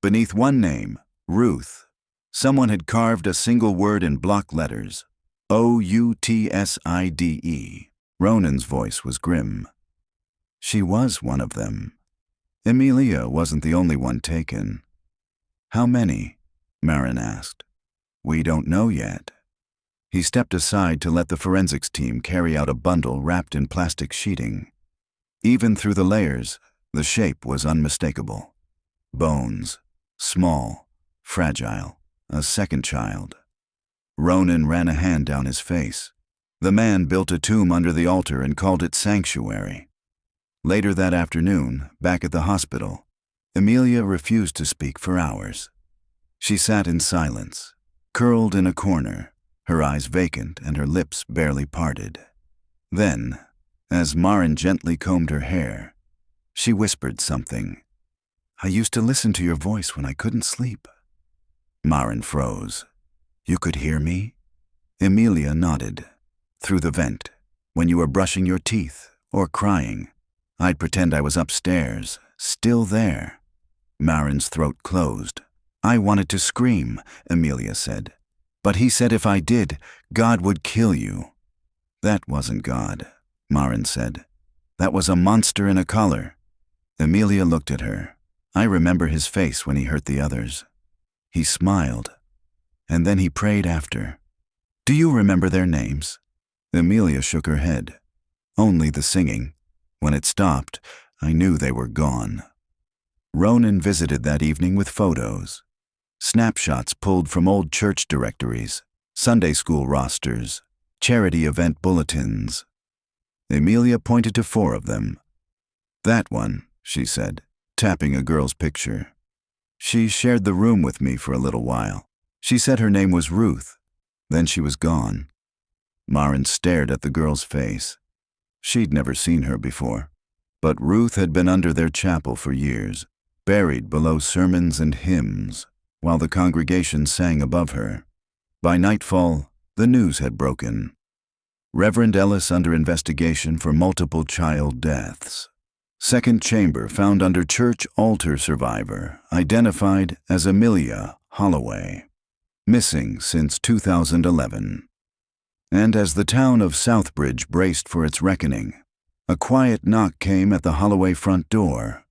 Beneath one name, Ruth, someone had carved a single word in block letters. Outside. Ronan's voice was grim. She was one of them. Emilia wasn't the only one taken. "How many?" Maren asked. "We don't know yet." He stepped aside to let the forensics team carry out a bundle wrapped in plastic sheeting. Even through the layers, the shape was unmistakable. Bones, small, fragile, a second child. Ronan ran a hand down his face. The man built a tomb under the altar and called it sanctuary. Later that afternoon, back at the hospital, Amelia refused to speak for hours. She sat in silence, curled in a corner, her eyes vacant and her lips barely parted. Then, as Maren gently combed her hair, she whispered something. "I used to listen to your voice when I couldn't sleep." Maren froze. "You could hear me?" Emilia nodded. "Through the vent, when you were brushing your teeth or crying. I'd pretend I was upstairs, still there." Maren's throat closed. "I wanted to scream," Amelia said. "But he said if I did, God would kill you." "That wasn't God," Maren said. "That was a monster in a collar." Amelia looked at her. "I remember his face when he hurt the others. He smiled. And then he prayed after. Do you remember their names?" Amelia shook her head. "Only the singing. When it stopped, I knew they were gone." Ronan visited that evening with photos. Snapshots pulled from old church directories, Sunday school rosters, charity event bulletins. Amelia pointed to 4 of them. "That one," she said, tapping a girl's picture. "She shared the room with me for a little while. She said her name was Ruth. Then she was gone." Maren stared at the girl's face. She'd never seen her before. But Ruth had been under their chapel for years, buried below sermons and hymns, while the congregation sang above her. By nightfall, the news had broken. Reverend Ellis under investigation for multiple child deaths. Second chamber found under church altar survivor, identified as Emilia Holloway. Missing since 2011. And as the town of Southbridge braced for its reckoning, a quiet knock came at the Holloway front door.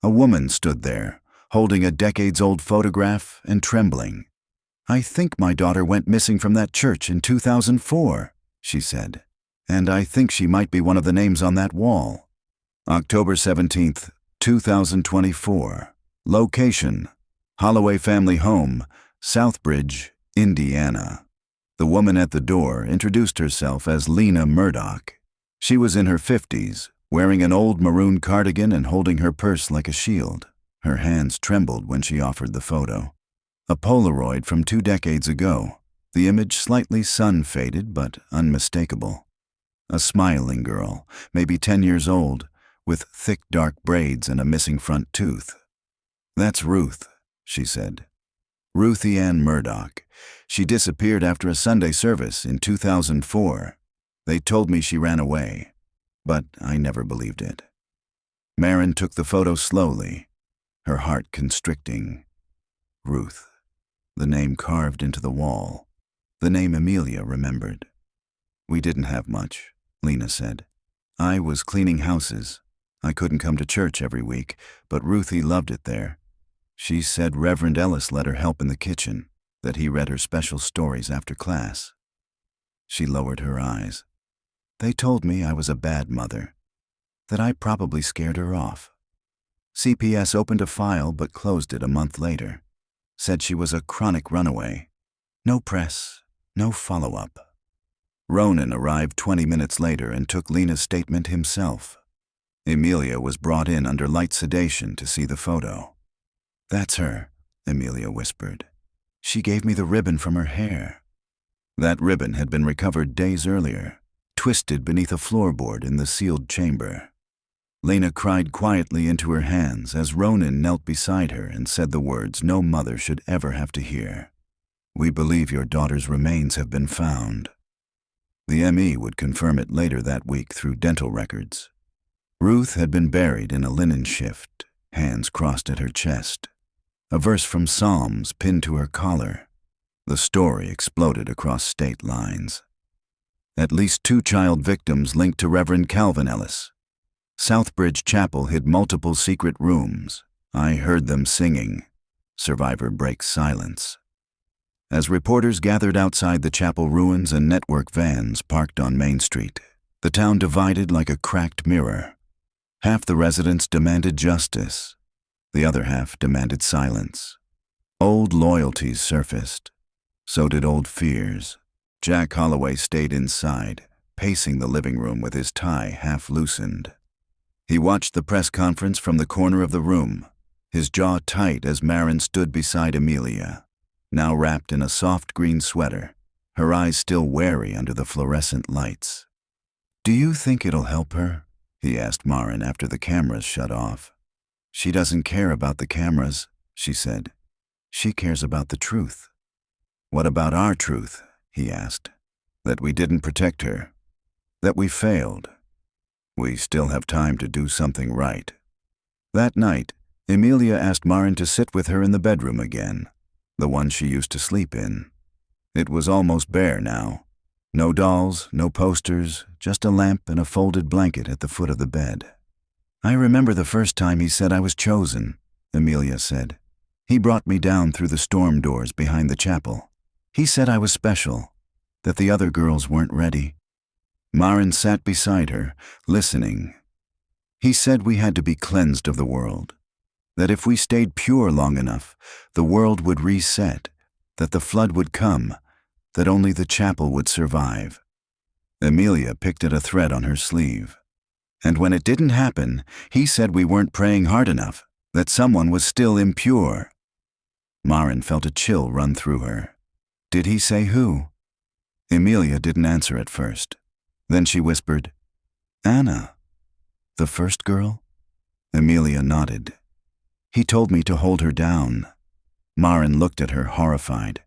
A woman stood there, holding a decades-old photograph and trembling. "I think my daughter went missing from that church in 2004, she said. "And I think she might be one of the names on that wall." October 17th, 2024. Location: Holloway Family Home, Southbridge, Indiana. The woman at the door introduced herself as Lena Murdoch. She was in her 50s, wearing an old maroon cardigan and holding her purse like a shield. Her hands trembled when she offered the photo. A Polaroid from 2 decades ago, the image slightly sun-faded but unmistakable. A smiling girl, maybe 10 years old, with thick dark braids and a missing front tooth. "That's Ruth," she said. "Ruthie Ann Murdoch. She disappeared after a Sunday service in 2004. They told me she ran away, but I never believed it." Maren took the photo slowly, her heart constricting. Ruth. The name carved into the wall. The name Amelia remembered. "We didn't have much," Lena said. "I was cleaning houses. I couldn't come to church every week, but Ruthie loved it there. She said Reverend Ellis let her help in the kitchen, that he read her special stories after class." She lowered her eyes. "They told me I was a bad mother, that I probably scared her off. CPS opened a file but closed it a month later. Said she was a chronic runaway. No press, no follow-up." Ronan arrived 20 minutes later and took Lena's statement himself. Amelia was brought in under light sedation to see the photo. "That's her," Amelia whispered. "She gave me the ribbon from her hair." That ribbon had been recovered days earlier, twisted beneath a floorboard in the sealed chamber. Lena cried quietly into her hands as Ronan knelt beside her and said the words no mother should ever have to hear. "We believe your daughter's remains have been found." The ME would confirm it later that week through dental records. Ruth had been buried in a linen shift, hands crossed at her chest. A verse from Psalms pinned to her collar. The story exploded across state lines. At least 2 child victims linked to Reverend Calvin Ellis. Southbridge Chapel hid multiple secret rooms. I heard them singing. Survivor breaks silence. As reporters gathered outside the chapel ruins and network vans parked on Main Street, the town divided like a cracked mirror. Half the residents demanded justice. The other half demanded silence. Old loyalties surfaced. So did old fears. Jack Holloway stayed inside, pacing the living room with his tie half loosened. He watched the press conference from the corner of the room, his jaw tight as Marin stood beside Amelia, now wrapped in a soft green sweater, her eyes still wary under the fluorescent lights. "Do you think it'll help her?" he asked Marin after the cameras shut off. "She doesn't care about the cameras," she said. "She cares about the truth." "What about our truth?" he asked. "That we didn't protect her. That we failed. We still have time to do something right." That night, Emilia asked Marin to sit with her in the bedroom again, the one she used to sleep in. It was almost bare now. No dolls, no posters, just a lamp and a folded blanket at the foot of the bed. "I remember the first time he said I was chosen," Amelia said. "He brought me down through the storm doors behind the chapel. He said I was special, that the other girls weren't ready." Marin sat beside her, listening. "He said we had to be cleansed of the world, that if we stayed pure long enough, the world would reset, that the flood would come, that only the chapel would survive." Amelia picked at a thread on her sleeve. "And when it didn't happen, he said we weren't praying hard enough, that someone was still impure." Marin felt a chill run through her. "Did he say who?" Emilia didn't answer at first. Then she whispered, "Anna, the first girl?" Emilia nodded. "He told me to hold her down." Marin looked at her, horrified.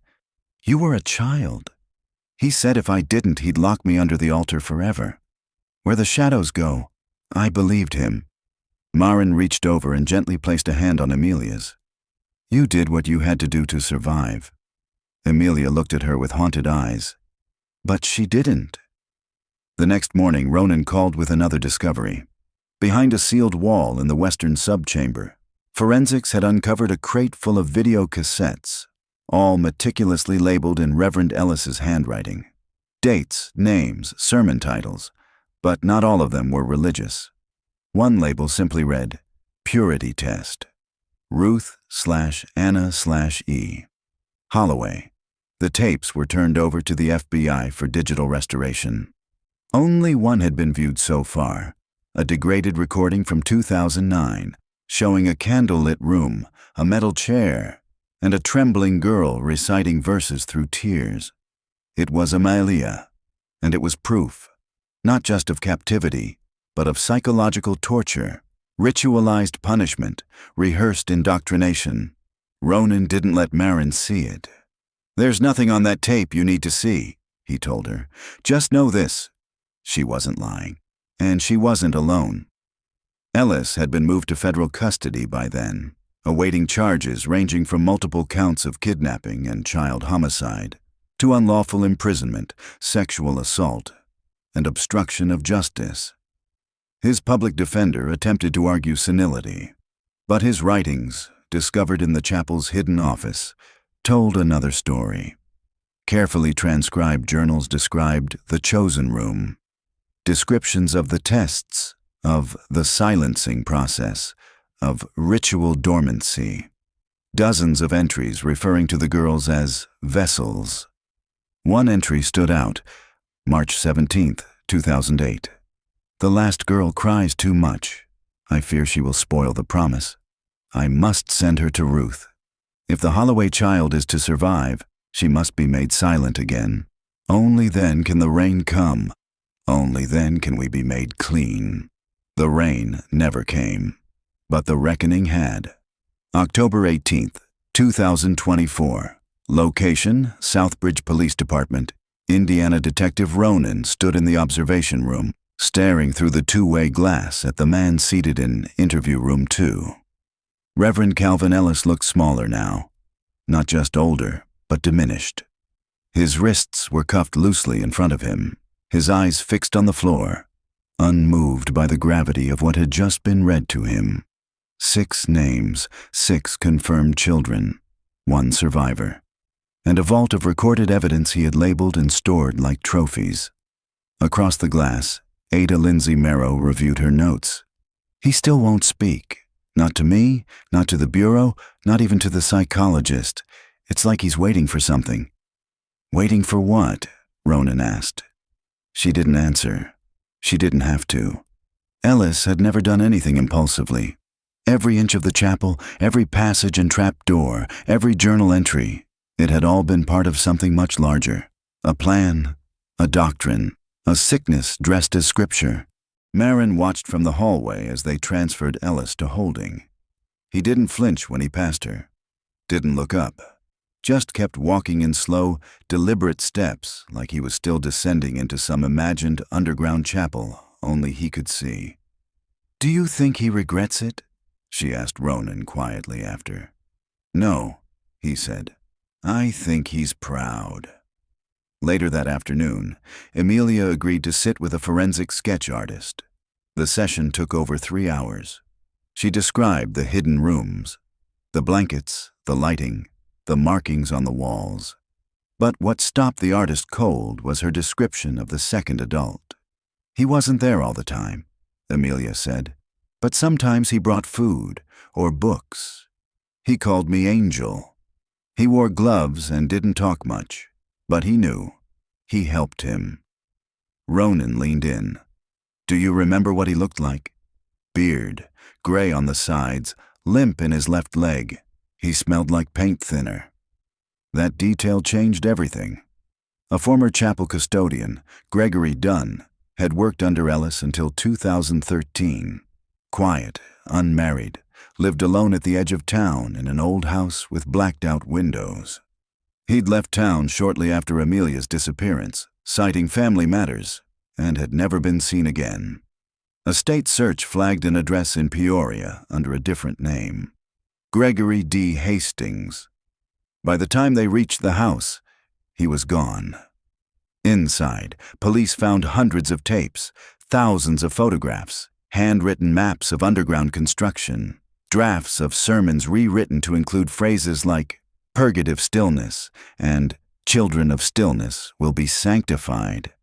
"You were a child. He said if I didn't, he'd lock me under the altar forever. Where the shadows go." I believed him. Marin reached over and gently placed a hand on Emilia's. "You did what you had to do to survive." Amelia looked at her with haunted eyes. "But she didn't." The next morning, Ronan called with another discovery. Behind a sealed wall in the western subchamber, forensics had uncovered a crate full of video cassettes, all meticulously labeled in Reverend Ellis's handwriting. Dates, names, sermon titles, but not all of them were religious. One label simply read, "Purity Test. Ruth/Anna/E. Holloway." The tapes were turned over to the FBI for digital restoration. Only one had been viewed so far, a degraded recording from 2009, showing a candlelit room, a metal chair, and a trembling girl reciting verses through tears. It was Amelia, and it was proof, not just of captivity, but of psychological torture, ritualized punishment, rehearsed indoctrination. Ronan didn't let Marin see it. "There's nothing on that tape you need to see," he told her. "Just know this." She wasn't lying, and she wasn't alone. Ellis had been moved to federal custody by then, awaiting charges ranging from multiple counts of kidnapping and child homicide to unlawful imprisonment, sexual assault, and obstruction of justice. His public defender attempted to argue senility, but his writings, discovered in the chapel's hidden office, told another story. Carefully transcribed journals described the chosen room, descriptions of the tests, of the silencing process, of ritual dormancy. Dozens of entries referring to the girls as vessels. One entry stood out, March 17, 2008. "The last girl cries too much. I fear she will spoil the promise. I must send her to Ruth. If the Holloway child is to survive, she must be made silent again. Only then can the rain come. Only then can we be made clean." The rain never came, but the reckoning had. October 18, 2024. Location, Southbridge Police Department. Indiana Detective Ronan stood in the observation room, staring through the two-way glass at the man seated in interview room 2. Reverend Calvin Ellis looked smaller now, not just older, but diminished. His wrists were cuffed loosely in front of him, his eyes fixed on the floor, unmoved by the gravity of what had just been read to him. 6 names, 6 confirmed children, 1 survivor, and a vault of recorded evidence he had labeled and stored like trophies. Across the glass, Ada Lindsay Merrow reviewed her notes. "He still won't speak," Not to me, not to the bureau, not even to the psychologist. It's like he's waiting for something. Waiting for what? Ronan asked. She didn't answer. She didn't have to. Ellis had never done anything impulsively. Every inch of the chapel, every passage and trap door, every journal entry, it had all been part of something much larger. A plan, a doctrine, a sickness dressed as scripture. Marin watched from the hallway as they transferred Ellis to holding. He didn't flinch when he passed her. Didn't look up. Just kept walking in slow, deliberate steps like he was still descending into some imagined underground chapel only he could see. "Do you think he regrets it?" she asked Ronan quietly after. "No," he said. "I think he's proud." Later that afternoon, Amelia agreed to sit with a forensic sketch artist. The session took over 3 hours. She described the hidden rooms, the blankets, the lighting, the markings on the walls. But what stopped the artist cold was her description of the second adult. "He wasn't there all the time," Amelia said, "but sometimes he brought food or books. He called me Angel. He wore gloves and didn't talk much, but he knew. He helped him." Ronan leaned in. "Do you remember what he looked like?" "Beard, gray on the sides, limp in his left leg. He smelled like paint thinner." That detail changed everything. A former chapel custodian, Gregory Dunn, had worked under Ellis until 2013. Quiet, unmarried, lived alone at the edge of town in an old house with blacked-out windows. He'd left town shortly after Amelia's disappearance, citing family matters, and had never been seen again. A state search flagged an address in Peoria under a different name. Gregory D. Hastings. By the time they reached the house, he was gone. Inside, police found hundreds of tapes, thousands of photographs, handwritten maps of underground construction, drafts of sermons rewritten to include phrases like "purgative stillness" and "children of stillness will be sanctified."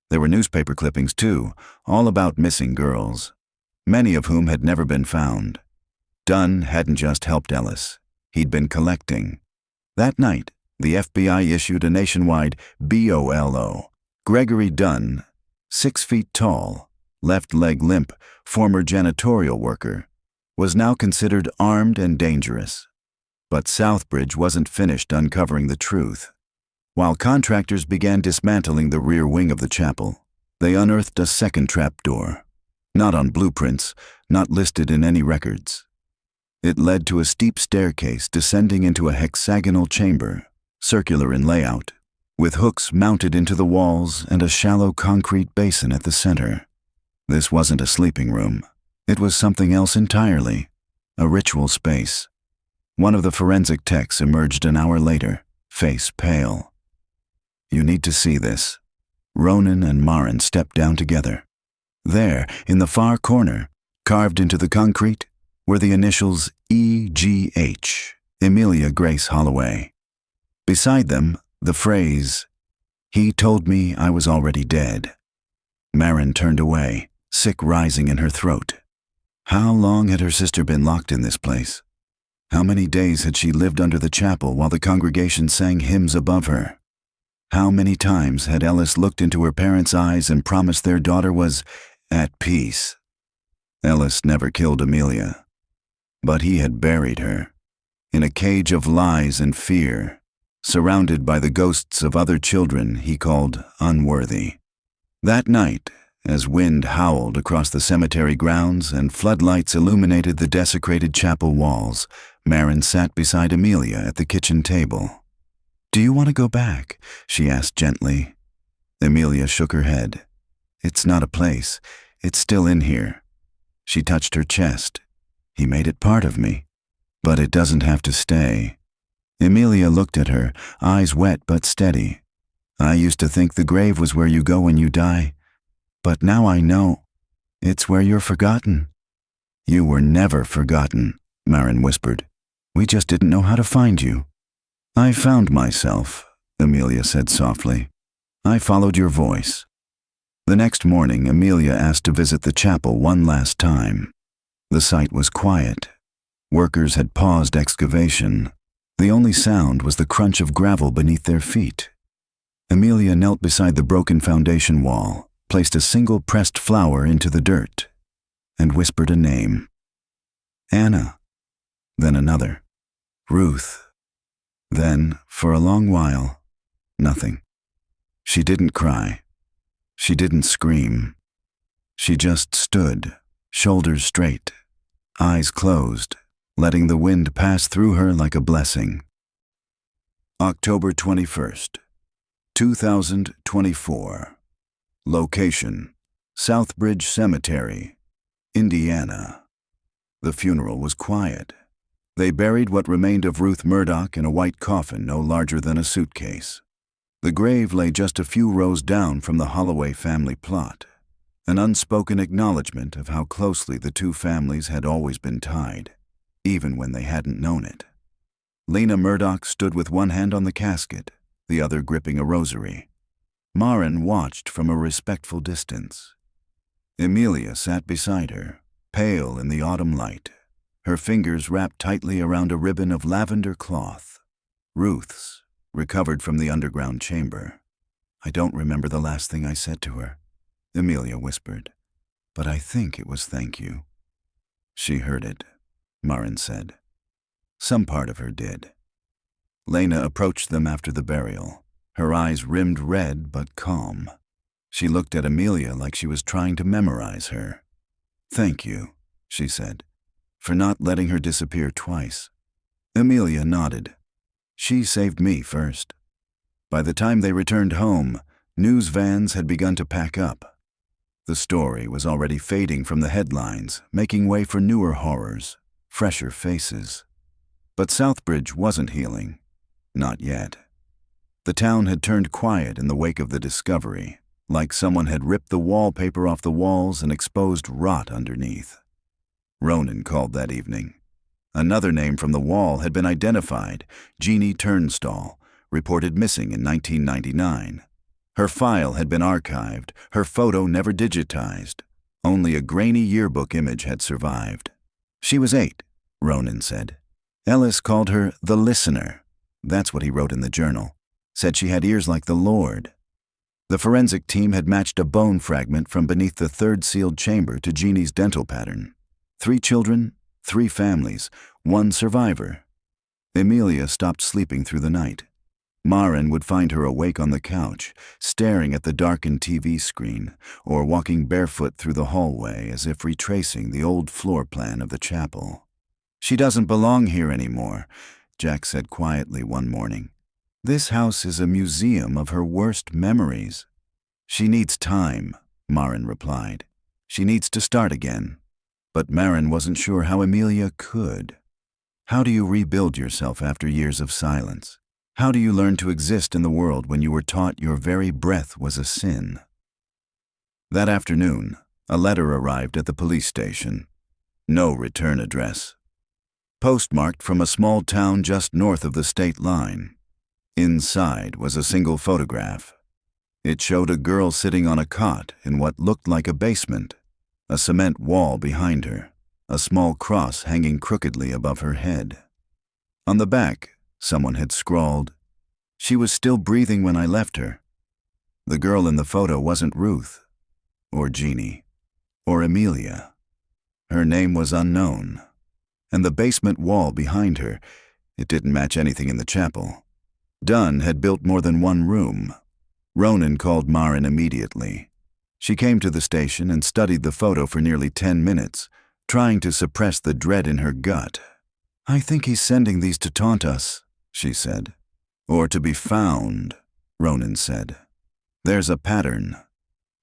There were newspaper clippings, too, all about missing girls, many of whom had never been found. Dunn hadn't just helped Ellis. He'd been collecting. That night, the FBI issued a nationwide BOLO. Gregory Dunn, 6 feet tall, left leg limp, former janitorial worker, was now considered armed and dangerous. But Southbridge wasn't finished uncovering the truth. While contractors began dismantling the rear wing of the chapel, they unearthed a second trapdoor. Not on blueprints, not listed in any records. It led to a steep staircase descending into a hexagonal chamber, circular in layout, with hooks mounted into the walls and a shallow concrete basin at the center. This wasn't a sleeping room. It was something else entirely, a ritual space. One of the forensic techs emerged an hour later, face pale. "You need to see this." Ronan and Marin stepped down together. There, in the far corner, carved into the concrete, were the initials EGH, Emilia Grace Holloway. Beside them, the phrase, "He told me I was already dead." Marin turned away, sick rising in her throat. How long had her sister been locked in this place? How many days had she lived under the chapel while the congregation sang hymns above her? How many times had Ellis looked into her parents' eyes and promised their daughter was at peace? Ellis never killed Amelia, but he had buried her in a cage of lies and fear, surrounded by the ghosts of other children he called unworthy. That night, as wind howled across the cemetery grounds and floodlights illuminated the desecrated chapel walls, Marin sat beside Amelia at the kitchen table. "Do you want to go back?" she asked gently. Amelia shook her head. "It's not a place. It's still in here." She touched her chest. "He made it part of me. But it doesn't have to stay." Amelia looked at her, eyes wet but steady. "I used to think the grave was where you go when you die. But now I know. It's where you're forgotten." "You were never forgotten," Marin whispered. "We just didn't know how to find you." "I found myself," Amelia said softly. "I followed your voice." The next morning, Amelia asked to visit the chapel one last time. The site was quiet. Workers had paused excavation. The only sound was the crunch of gravel beneath their feet. Amelia knelt beside the broken foundation wall, placed a single pressed flower into the dirt, and whispered a name. Anna. Then another. Ruth. Then, for a long while, nothing. She didn't cry. She didn't scream. She just stood, shoulders straight, eyes closed, letting the wind pass through her like a blessing. October 21st, 2024. Location: Southbridge Cemetery, Indiana. The funeral was quiet. They buried what remained of Ruth Murdoch in a white coffin no larger than a suitcase. The grave lay just a few rows down from the Holloway family plot, an unspoken acknowledgement of how closely the two families had always been tied, even when they hadn't known it. Lena Murdoch stood with one hand on the casket, the other gripping a rosary. Maren watched from a respectful distance. Emilia sat beside her, pale in the autumn light, her fingers wrapped tightly around a ribbon of lavender cloth. Ruth's, recovered from the underground chamber. I don't remember the last thing I said to her, Amelia whispered, but I think it was thank you. She heard it, Maren said. Some part of her did. Lena approached them after the burial, her eyes rimmed red but calm. She looked at Amelia like she was trying to memorize her. Thank you, she said, for not letting her disappear twice. Amelia nodded. She saved me first. By the time they returned home, news vans had begun to pack up. The story was already fading from the headlines, making way for newer horrors, fresher faces. But Southbridge wasn't healing. Not yet. The town had turned quiet in the wake of the discovery, like someone had ripped the wallpaper off the walls and exposed rot underneath. Ronan called that evening. Another name from the wall had been identified, Jeannie Turnstall, reported missing in 1999. Her file had been archived, her photo never digitized. Only a grainy yearbook image had survived. She was 8, Ronan said. Ellis called her the listener. That's what he wrote in the journal. Said she had ears like the Lord. The forensic team had matched a bone fragment from beneath the third sealed chamber to Jeannie's dental pattern. 3 children, 3 families, 1 survivor. Amelia stopped sleeping through the night. Maren would find her awake on the couch, staring at the darkened TV screen, or walking barefoot through the hallway as if retracing the old floor plan of the chapel. She doesn't belong here anymore, Jack said quietly one morning. This house is a museum of her worst memories. She needs time, Maren replied. She needs to start again. But Maren wasn't sure how Amelia could. How do you rebuild yourself after years of silence? How do you learn to exist in the world when you were taught your very breath was a sin? That afternoon, a letter arrived at the police station. No return address. Postmarked from a small town just north of the state line. Inside was a single photograph. It showed a girl sitting on a cot in what looked like a basement, a cement wall behind her, a small cross hanging crookedly above her head. On the back, someone had scrawled, "She was still breathing when I left her." The girl in the photo wasn't Ruth, or Jeannie, or Amelia. Her name was unknown. And the basement wall behind her, it didn't match anything in the chapel. Dunn had built more than one room. Ronan called Maren immediately. She came to the station and studied the photo for nearly 10 minutes, trying to suppress the dread in her gut. "I think he's sending these to taunt us," she said. "Or to be found," Ronan said. "There's a pattern."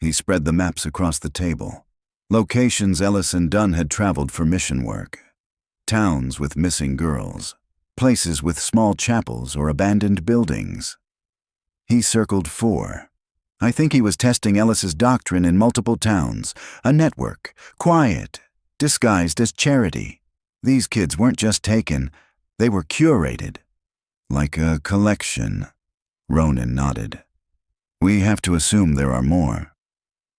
He spread the maps across the table. Locations Ellis and Dunn had traveled for mission work. Towns with missing girls. Places with small chapels or abandoned buildings. He circled 4. "I think he was testing Ellis's doctrine in multiple towns. A network. Quiet. Disguised as charity. These kids weren't just taken. They were curated." "Like a collection," Ronan nodded. "We have to assume there are more."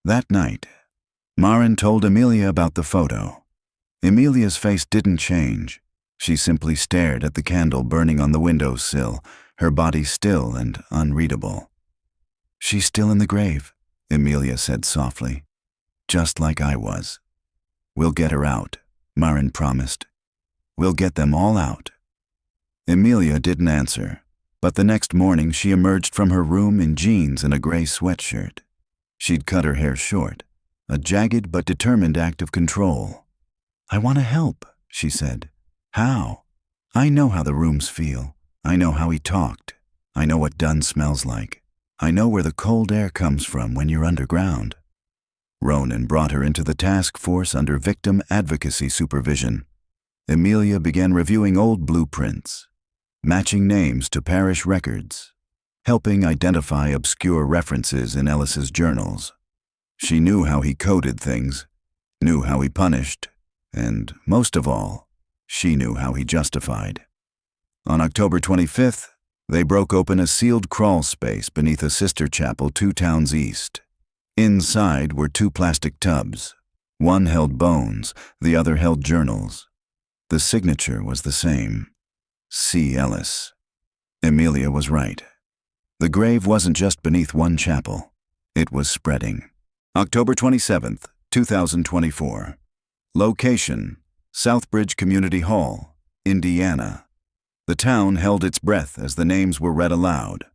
That night, Maren told Amelia about the photo. Emilia's face didn't change. She simply stared at the candle burning on the windowsill, her body still and unreadable. "She's still in the grave," Emilia said softly. "Just like I was." "We'll get her out," Maren promised. "We'll get them all out." Emilia didn't answer, but the next morning she emerged from her room in jeans and a gray sweatshirt. She'd cut her hair short, a jagged but determined act of control. "I want to help," she said. "How? I know how the rooms feel. I know how he talked. I know what done smells like. I know where the cold air comes from when you're underground." Ronan brought her into the task force under victim advocacy supervision. Emilia began reviewing old blueprints, matching names to parish records, helping identify obscure references in Ellis's journals. She knew how he coded things, knew how he punished, and, most of all, she knew how he justified. On October 25th, they broke open a sealed crawl space beneath a sister chapel 2 towns east. Inside were 2 plastic tubs. One held bones, the other held journals. The signature was the same. C. Ellis. Emilia was right. The grave wasn't just beneath one chapel. It was spreading. October 27th, 2024. Location: Southbridge Community Hall, Indiana. The town held its breath as the names were read aloud.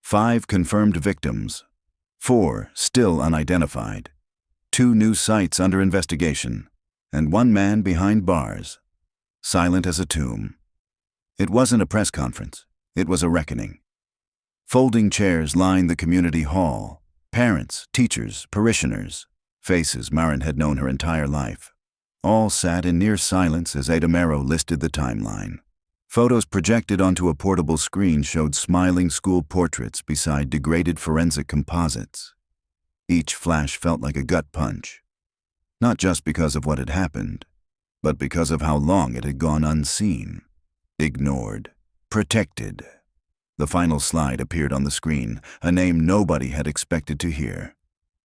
5 confirmed victims. 4 still unidentified. 2 new sites under investigation. And 1 man behind bars. Silent as a tomb. It wasn't a press conference. It was a reckoning. Folding chairs lined the community hall. Parents, teachers, parishioners. Faces Maren had known her entire life. All sat in near silence as Ada Merrow listed the timeline. Photos projected onto a portable screen showed smiling school portraits beside degraded forensic composites. Each flash felt like a gut punch. Not just because of what had happened, but because of how long it had gone unseen, ignored, protected. The final slide appeared on the screen, a name nobody had expected to hear.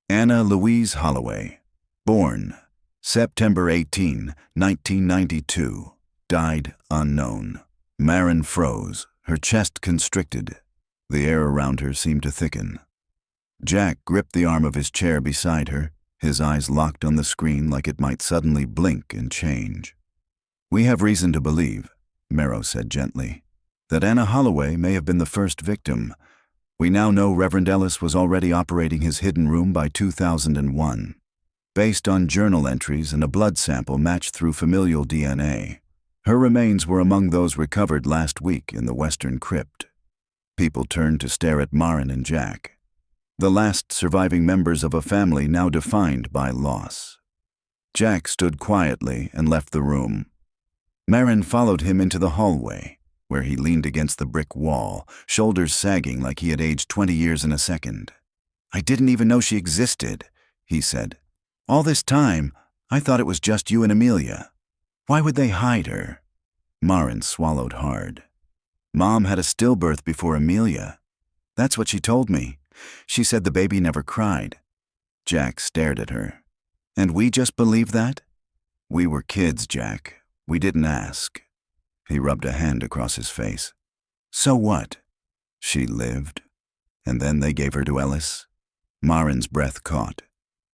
Anna Louise Holloway, born September 18, 1992, died unknown. Maren froze, her chest constricted. The air around her seemed to thicken. Jack gripped the arm of his chair beside her, his eyes locked on the screen like it might suddenly blink and change. "We have reason to believe," Merrow said gently, "that Anna Holloway may have been the first victim. We now know Reverend Ellis was already operating his hidden room by 2001. Based on journal entries and a blood sample matched through familial DNA. Her remains were among those recovered last week in the Western Crypt." People turned to stare at Maren and Jack, the last surviving members of a family now defined by loss. Jack stood quietly and left the room. Maren followed him into the hallway, where he leaned against the brick wall, shoulders sagging like he had aged 20 years in a second. "I didn't even know she existed," he said. "All this time, I thought it was just you and Amelia. Why would they hide her?" Maren swallowed hard. "Mom had a stillbirth before Amelia. That's what she told me. She said the baby never cried." Jack stared at her. "And we just believed that?" "We were kids, Jack. We didn't ask." He rubbed a hand across his face. "So what? She lived. And then they gave her to Ellis." Maren's breath caught.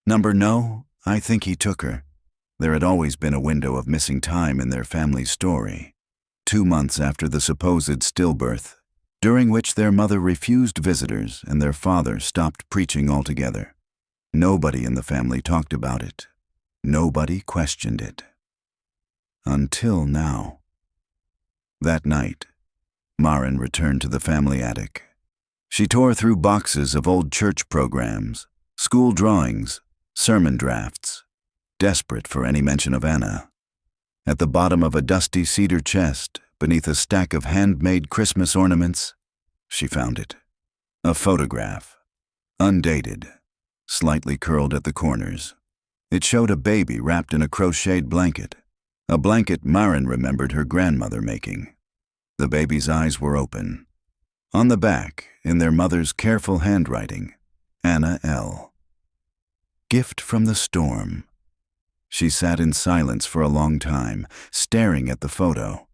No, I think he took her. There had always been a window of missing time in their family's story. 2 months after the supposed stillbirth, during which their mother refused visitors and their father stopped preaching altogether. Nobody in the family talked about it. Nobody questioned it. Until now. That night, Maren returned to the family attic. She tore through boxes of old church programs, school drawings, sermon drafts, desperate for any mention of Anna. At the bottom of a dusty cedar chest, beneath a stack of handmade Christmas ornaments, she found it. A photograph, undated, slightly curled at the corners. It showed a baby wrapped in a crocheted blanket, a blanket Maren remembered her grandmother making. The baby's eyes were open. On the back, in their mother's careful handwriting, Anna L. "Gift from the storm. She sat in silence for a long time, staring at the photo.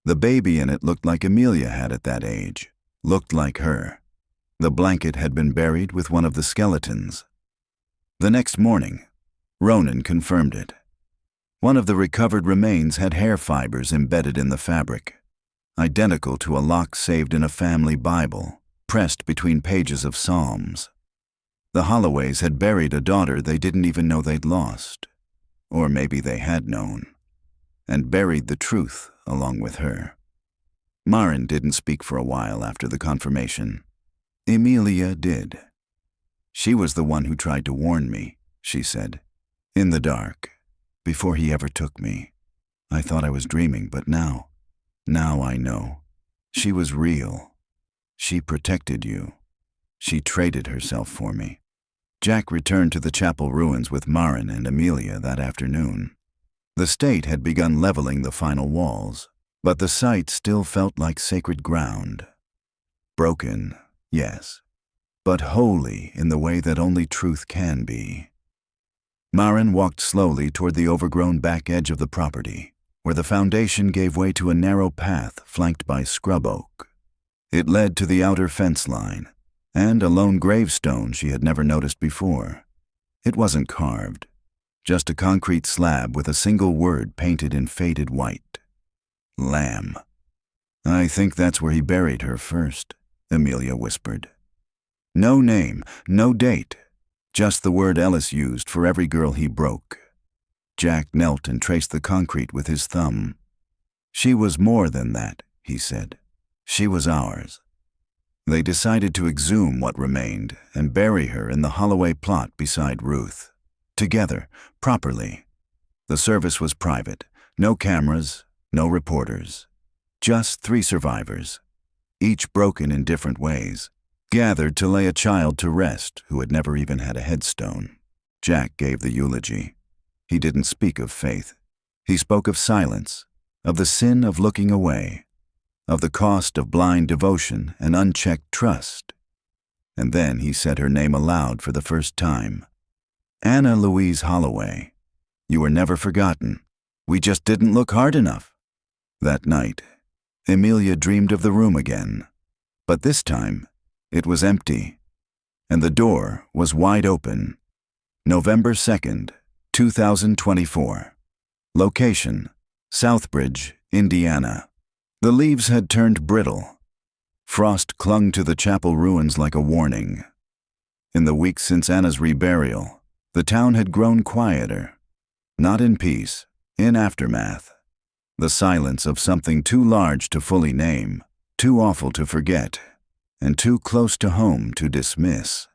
The baby in it looked like Amelia had at that age, looked like her. The blanket had been buried with one of the skeletons. The next morning, Ronan confirmed it. One of the recovered remains had hair fibers embedded in the fabric, identical to a lock saved in a family Bible, pressed between pages of Psalms. The Holloways had buried a daughter they didn't even know they'd lost, or maybe they had known, and buried the truth along with her. Maren didn't speak for a while after the confirmation. Emilia did. She was the one who tried to warn me, she said. In the dark, before he ever took me. I thought I was dreaming, but now I know. She was real. She protected you. She traded herself for me. Jack returned to the chapel ruins with Maren and Amelia that afternoon. The state had begun leveling the final walls, but the site still felt like sacred ground. Broken, yes, but holy in the way that only truth can be. Maren walked slowly toward the overgrown back edge of the property, where the foundation gave way to a narrow path flanked by scrub oak. It led to the outer fence line, and a lone gravestone she had never noticed before. It wasn't carved, just a concrete slab with a single word painted in faded white. Lamb. I think that's where he buried her first, Amelia whispered. No name, no date, just the word Ellis used for every girl he broke. Jack knelt and traced the concrete with his thumb. She was more than that, he said. She was ours. They decided to exhume what remained and bury her in the Holloway plot beside Ruth. Together, properly. The service was private. No cameras, no reporters. Just 3 survivors, each broken in different ways, gathered to lay a child to rest who had never even had a headstone. Jack gave the eulogy. He didn't speak of faith. He spoke of silence, of the sin of looking away, of the cost of blind devotion and unchecked trust. And then he said her name aloud for the first time. Anna Louise Holloway. You were never forgotten. We just didn't look hard enough. That night, Amelia dreamed of the room again. But this time, it was empty, and the door was wide open. November 2nd, 2024. Location, Southbridge, Indiana. The leaves had turned brittle. Frost clung to the chapel ruins like a warning. In the weeks since Anna's reburial, the town had grown quieter. Not in peace, in aftermath. The silence of something too large to fully name, too awful to forget, and too close to home to dismiss.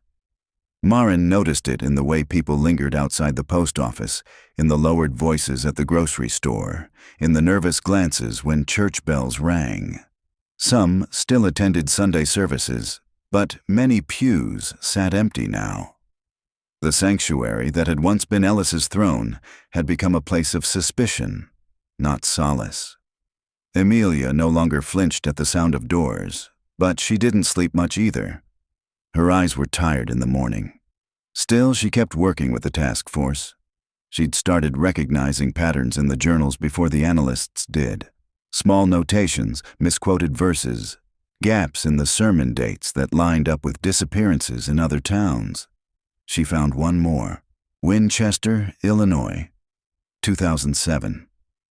Maren noticed it in the way people lingered outside the post office, in the lowered voices at the grocery store, in the nervous glances when church bells rang. Some still attended Sunday services, but many pews sat empty now. The sanctuary that had once been Ellis's throne had become a place of suspicion, not solace. Amelia no longer flinched at the sound of doors, but she didn't sleep much either. Her eyes were tired in the morning. Still, she kept working with the task force. She'd started recognizing patterns in the journals before the analysts did. Small notations, misquoted verses, gaps in the sermon dates that lined up with disappearances in other towns. She found one more. Winchester, Illinois, 2007.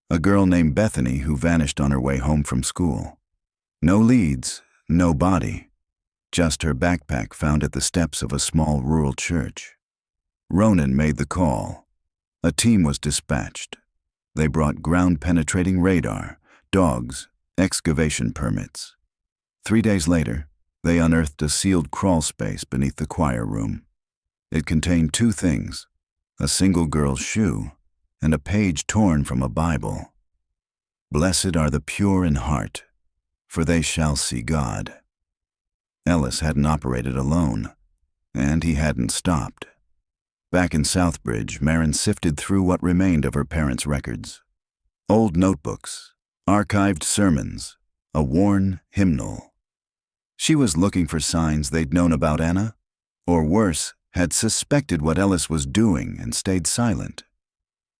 A girl named Bethany who vanished on her way home from school. No leads, no body. Just her backpack found at the steps of a small rural church. Ronan made the call. A team was dispatched. They brought ground-penetrating radar, dogs, excavation permits. 3 days later, they unearthed a sealed crawl space beneath the choir room. It contained 2 things, a single girl's shoe and a page torn from a Bible. Blessed are the pure in heart, for they shall see God. Ellis hadn't operated alone, and he hadn't stopped. Back in Southbridge, Maren sifted through what remained of her parents' records. Old notebooks, archived sermons, a worn hymnal. She was looking for signs they'd known about Anna, or worse, had suspected what Ellis was doing and stayed silent.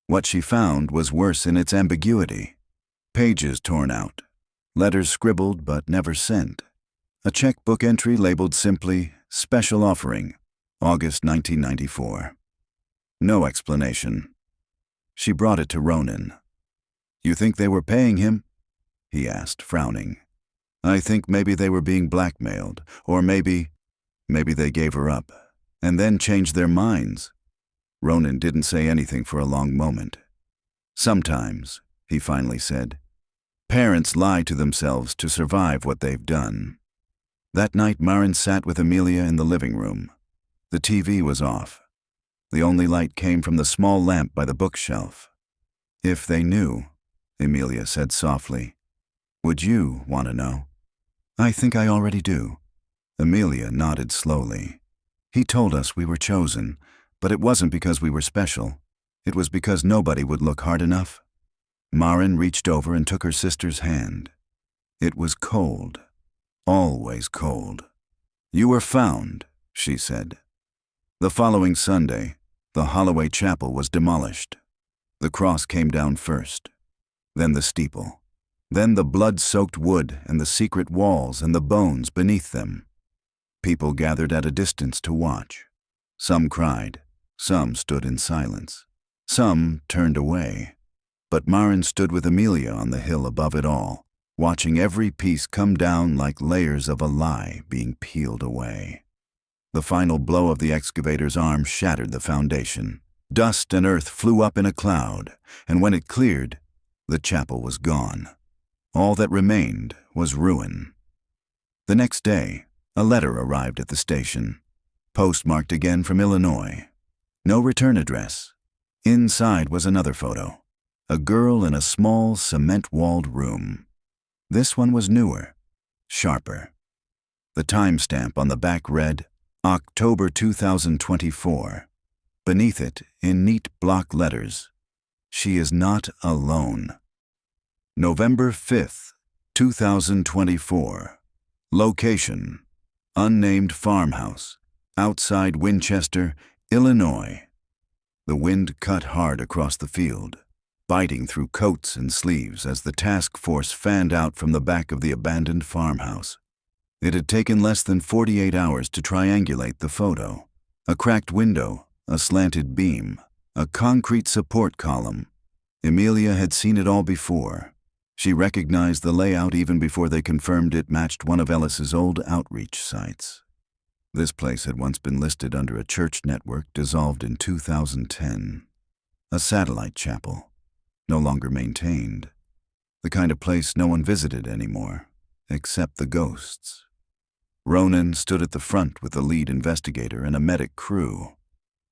What she found was worse in its ambiguity. Pages torn out, letters scribbled but never sent, a checkbook entry labeled simply, "Special Offering, August 1994. No explanation. She brought it to Ronan. "You think they were paying him?" he asked, frowning. "I think maybe they were being blackmailed, or maybe they gave her up, and then changed their minds." Ronan didn't say anything for a long moment. "Sometimes," he finally said, "parents lie to themselves to survive what they've done." That night, Maren sat with Amelia in the living room. The TV was off. The only light came from the small lamp by the bookshelf. "If they knew," Emilia said softly. "Would you want to know?" "I think I already do." Amelia nodded slowly. "He told us we were chosen, but it wasn't because we were special. It was because nobody would look hard enough." Maren reached over and took her sister's hand. It was cold, always cold. "You were found," she said. The following Sunday, the Holloway chapel was demolished. The cross came down first, then the steeple, then the blood-soaked wood and the secret walls and the bones beneath them. People gathered at a distance to watch. Some cried, some stood in silence, some turned away. But Maren stood with Amelia on the hill above it all, watching every piece come down like layers of a lie being peeled away. The final blow of the excavator's arm shattered the foundation. Dust and earth flew up in a cloud, and when it cleared, the chapel was gone. All that remained was ruin. The next day, a letter arrived at the station, postmarked again from Illinois. No return address. Inside was another photo. A girl in a small, cement-walled room. This one was newer, sharper. The timestamp on the back read, October 2024. Beneath it, in neat block letters, "She is not alone." November 5th, 2024. Location, unnamed farmhouse, outside Winchester, Illinois. The wind cut hard across the field, biting through coats and sleeves as the task force fanned out from the back of the abandoned farmhouse. It had taken less than 48 hours to triangulate the photo. A cracked window, a slanted beam, a concrete support column. Amelia had seen it all before. She recognized the layout even before they confirmed it matched one of Ellis's old outreach sites. This place had once been listed under a church network dissolved in 2010. A satellite chapel, no longer maintained. The kind of place no one visited anymore, except the ghosts. Ronan stood at the front with the lead investigator and a medic crew.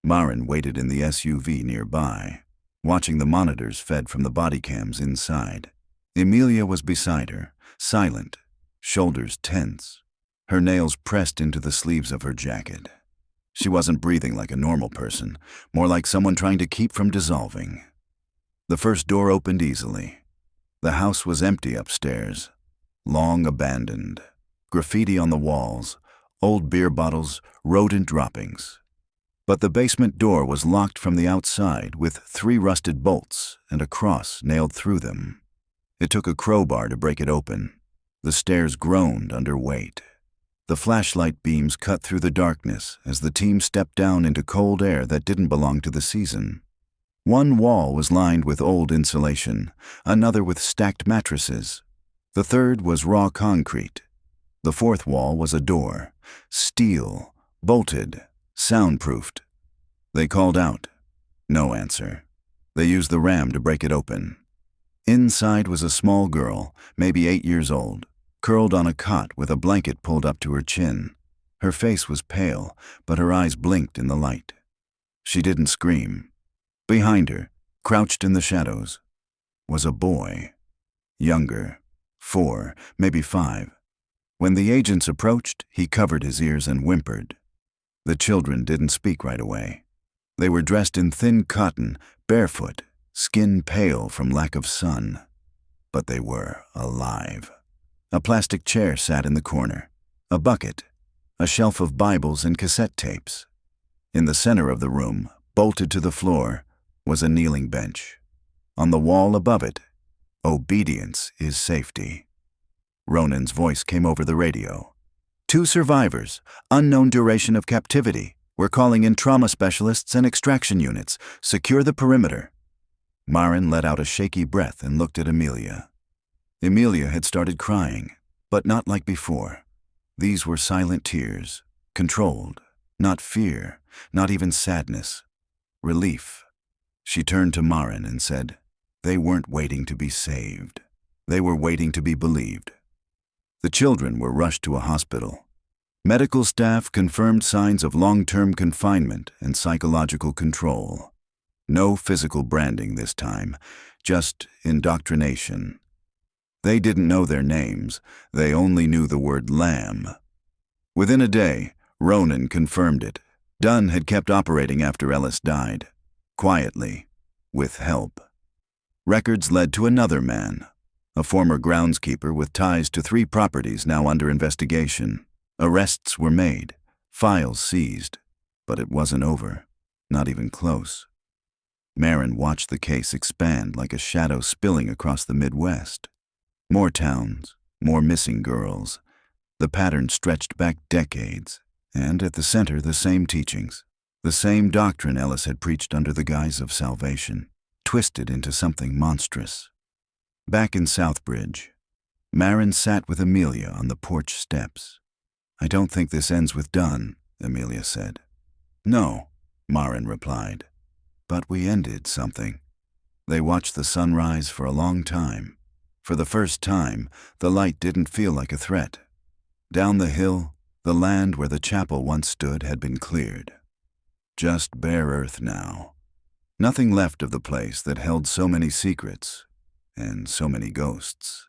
Maren waited in the SUV nearby, watching the monitors fed from the body cams inside. Emilia was beside her, silent, shoulders tense, her nails pressed into the sleeves of her jacket. She wasn't breathing like a normal person, more like someone trying to keep from dissolving. The first door opened easily. The house was empty upstairs, long abandoned. Graffiti on the walls, old beer bottles, rodent droppings. But the basement door was locked from the outside with 3 rusted bolts and a cross nailed through them. It took a crowbar to break it open. The stairs groaned under weight. The flashlight beams cut through the darkness as the team stepped down into cold air that didn't belong to the season. One wall was lined with old insulation, another with stacked mattresses. The third was raw concrete. The fourth wall was a door, steel, bolted, soundproofed. They called out. No answer. They used the ram to break it open. Inside was a small girl, maybe 8 years old, curled on a cot with a blanket pulled up to her chin. Her face was pale, but her eyes blinked in the light. She didn't scream. Behind her, crouched in the shadows, was a boy. Younger, 4, maybe 5. When the agents approached, he covered his ears and whimpered. The children didn't speak right away. They were dressed in thin cotton, barefoot, skin pale from lack of sun. But they were alive. A plastic chair sat in the corner, a bucket, a shelf of Bibles and cassette tapes. In the center of the room, bolted to the floor, was a kneeling bench. On the wall above it, "Obedience is safety." Ronan's voice came over the radio. "2 survivors, unknown duration of captivity. We're calling in trauma specialists and extraction units. Secure the perimeter." Maren let out a shaky breath and looked at Amelia. Emilia had started crying, but not like before. These were silent tears, controlled, not fear, not even sadness. Relief. She turned to Maren and said, "They weren't waiting to be saved. They were waiting to be believed." The children were rushed to a hospital. Medical staff confirmed signs of long-term confinement and psychological control. No physical branding this time, just indoctrination. They didn't know their names, they only knew the word lamb. Within a day, Ronan confirmed it. Dunn had kept operating after Ellis died. Quietly, with help. Records led to another man, a former groundskeeper with ties to 3 properties now under investigation. Arrests were made, files seized, but it wasn't over, not even close. Maren watched the case expand like a shadow spilling across the Midwest. More towns, more missing girls. The pattern stretched back decades, and at the center the same teachings, the same doctrine Ellis had preached under the guise of salvation, twisted into something monstrous. Back in Southbridge, Maren sat with Amelia on the porch steps. "I don't think this ends with Dunn," Amelia said. "No," Maren replied. "But we ended something." They watched the sun rise for a long time. For the first time, the light didn't feel like a threat. Down the hill, the land where the chapel once stood had been cleared. Just bare earth now. Nothing left of the place that held so many secrets and so many ghosts.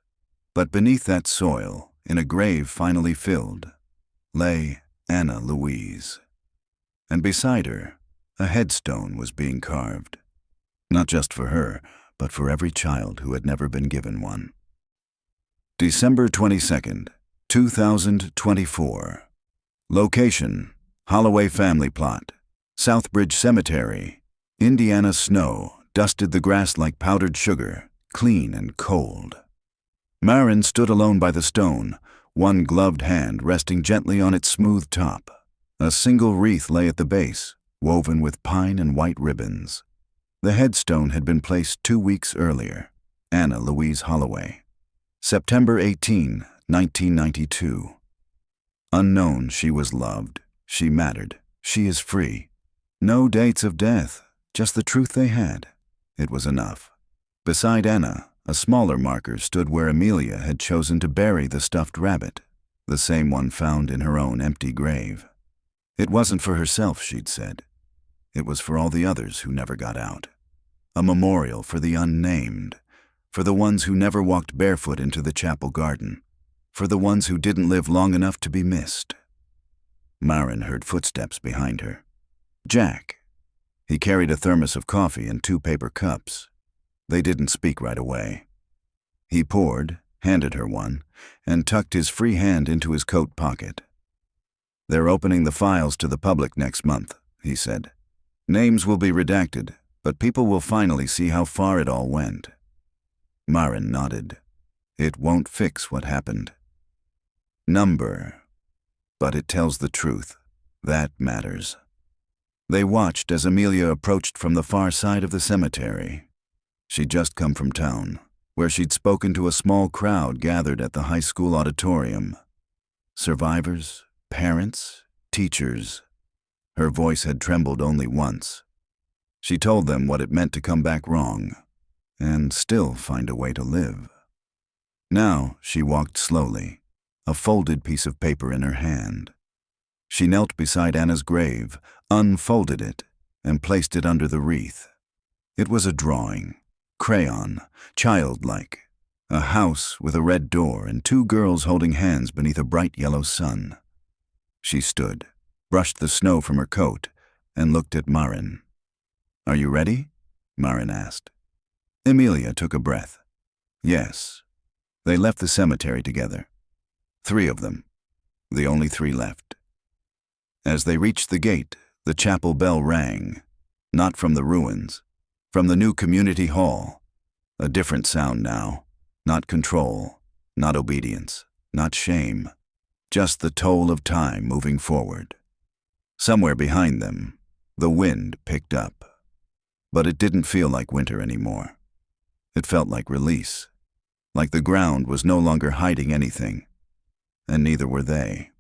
But beneath that soil, in a grave finally filled, lay Anna Louise. And beside her, a headstone was being carved. Not just for her, but for every child who had never been given one. December 22nd, 2024. Location: Holloway family plot. Southbridge Cemetery. Indiana snow dusted the grass like powdered sugar, clean and cold. Maren stood alone by the stone, one gloved hand resting gently on its smooth top. A single wreath lay at the base, woven with pine and white ribbons. The headstone had been placed 2 weeks earlier. Anna Louise Holloway. September 18, 1992. Unknown, she was loved. She mattered. She is free. No dates of death, just the truth they had. It was enough. Beside Anna, a smaller marker stood where Amelia had chosen to bury the stuffed rabbit, the same one found in her own empty grave. It wasn't for herself, she'd said. It was for all the others who never got out. A memorial for the unnamed, for the ones who never walked barefoot into the chapel garden, for the ones who didn't live long enough to be missed. Maren heard footsteps behind her. Jack. He carried a thermos of coffee and 2 paper cups. They didn't speak right away. He poured, handed her one, and tucked his free hand into his coat pocket. "They're opening the files to the public next month," he said. "Names will be redacted, but people will finally see how far it all went." Maren nodded. "It won't fix what happened." "Number. But it tells the truth. That matters." They watched as Amelia approached from the far side of the cemetery. She'd just come from town, where she'd spoken to a small crowd gathered at the high school auditorium. Survivors, parents, teachers. Her voice had trembled only once. She told them what it meant to come back wrong, and still find a way to live. Now she walked slowly, a folded piece of paper in her hand. She knelt beside Anna's grave, unfolded it, and placed it under the wreath. It was a drawing, crayon, childlike, a house with a red door and 2 girls holding hands beneath a bright yellow sun. She stood, brushed the snow from her coat, and looked at Maren. "Are you ready?" Maren asked. Amelia took a breath. Yes. They left the cemetery together. 3 of them, the only 3 left. As they reached the gate, the chapel bell rang, not from the ruins, From the new community hall, a different sound now. Not control, not obedience, not shame, just the toll of time moving forward. Somewhere behind them, the wind picked up. But it didn't feel like winter anymore. It felt like release, like the ground was no longer hiding anything, and neither were they.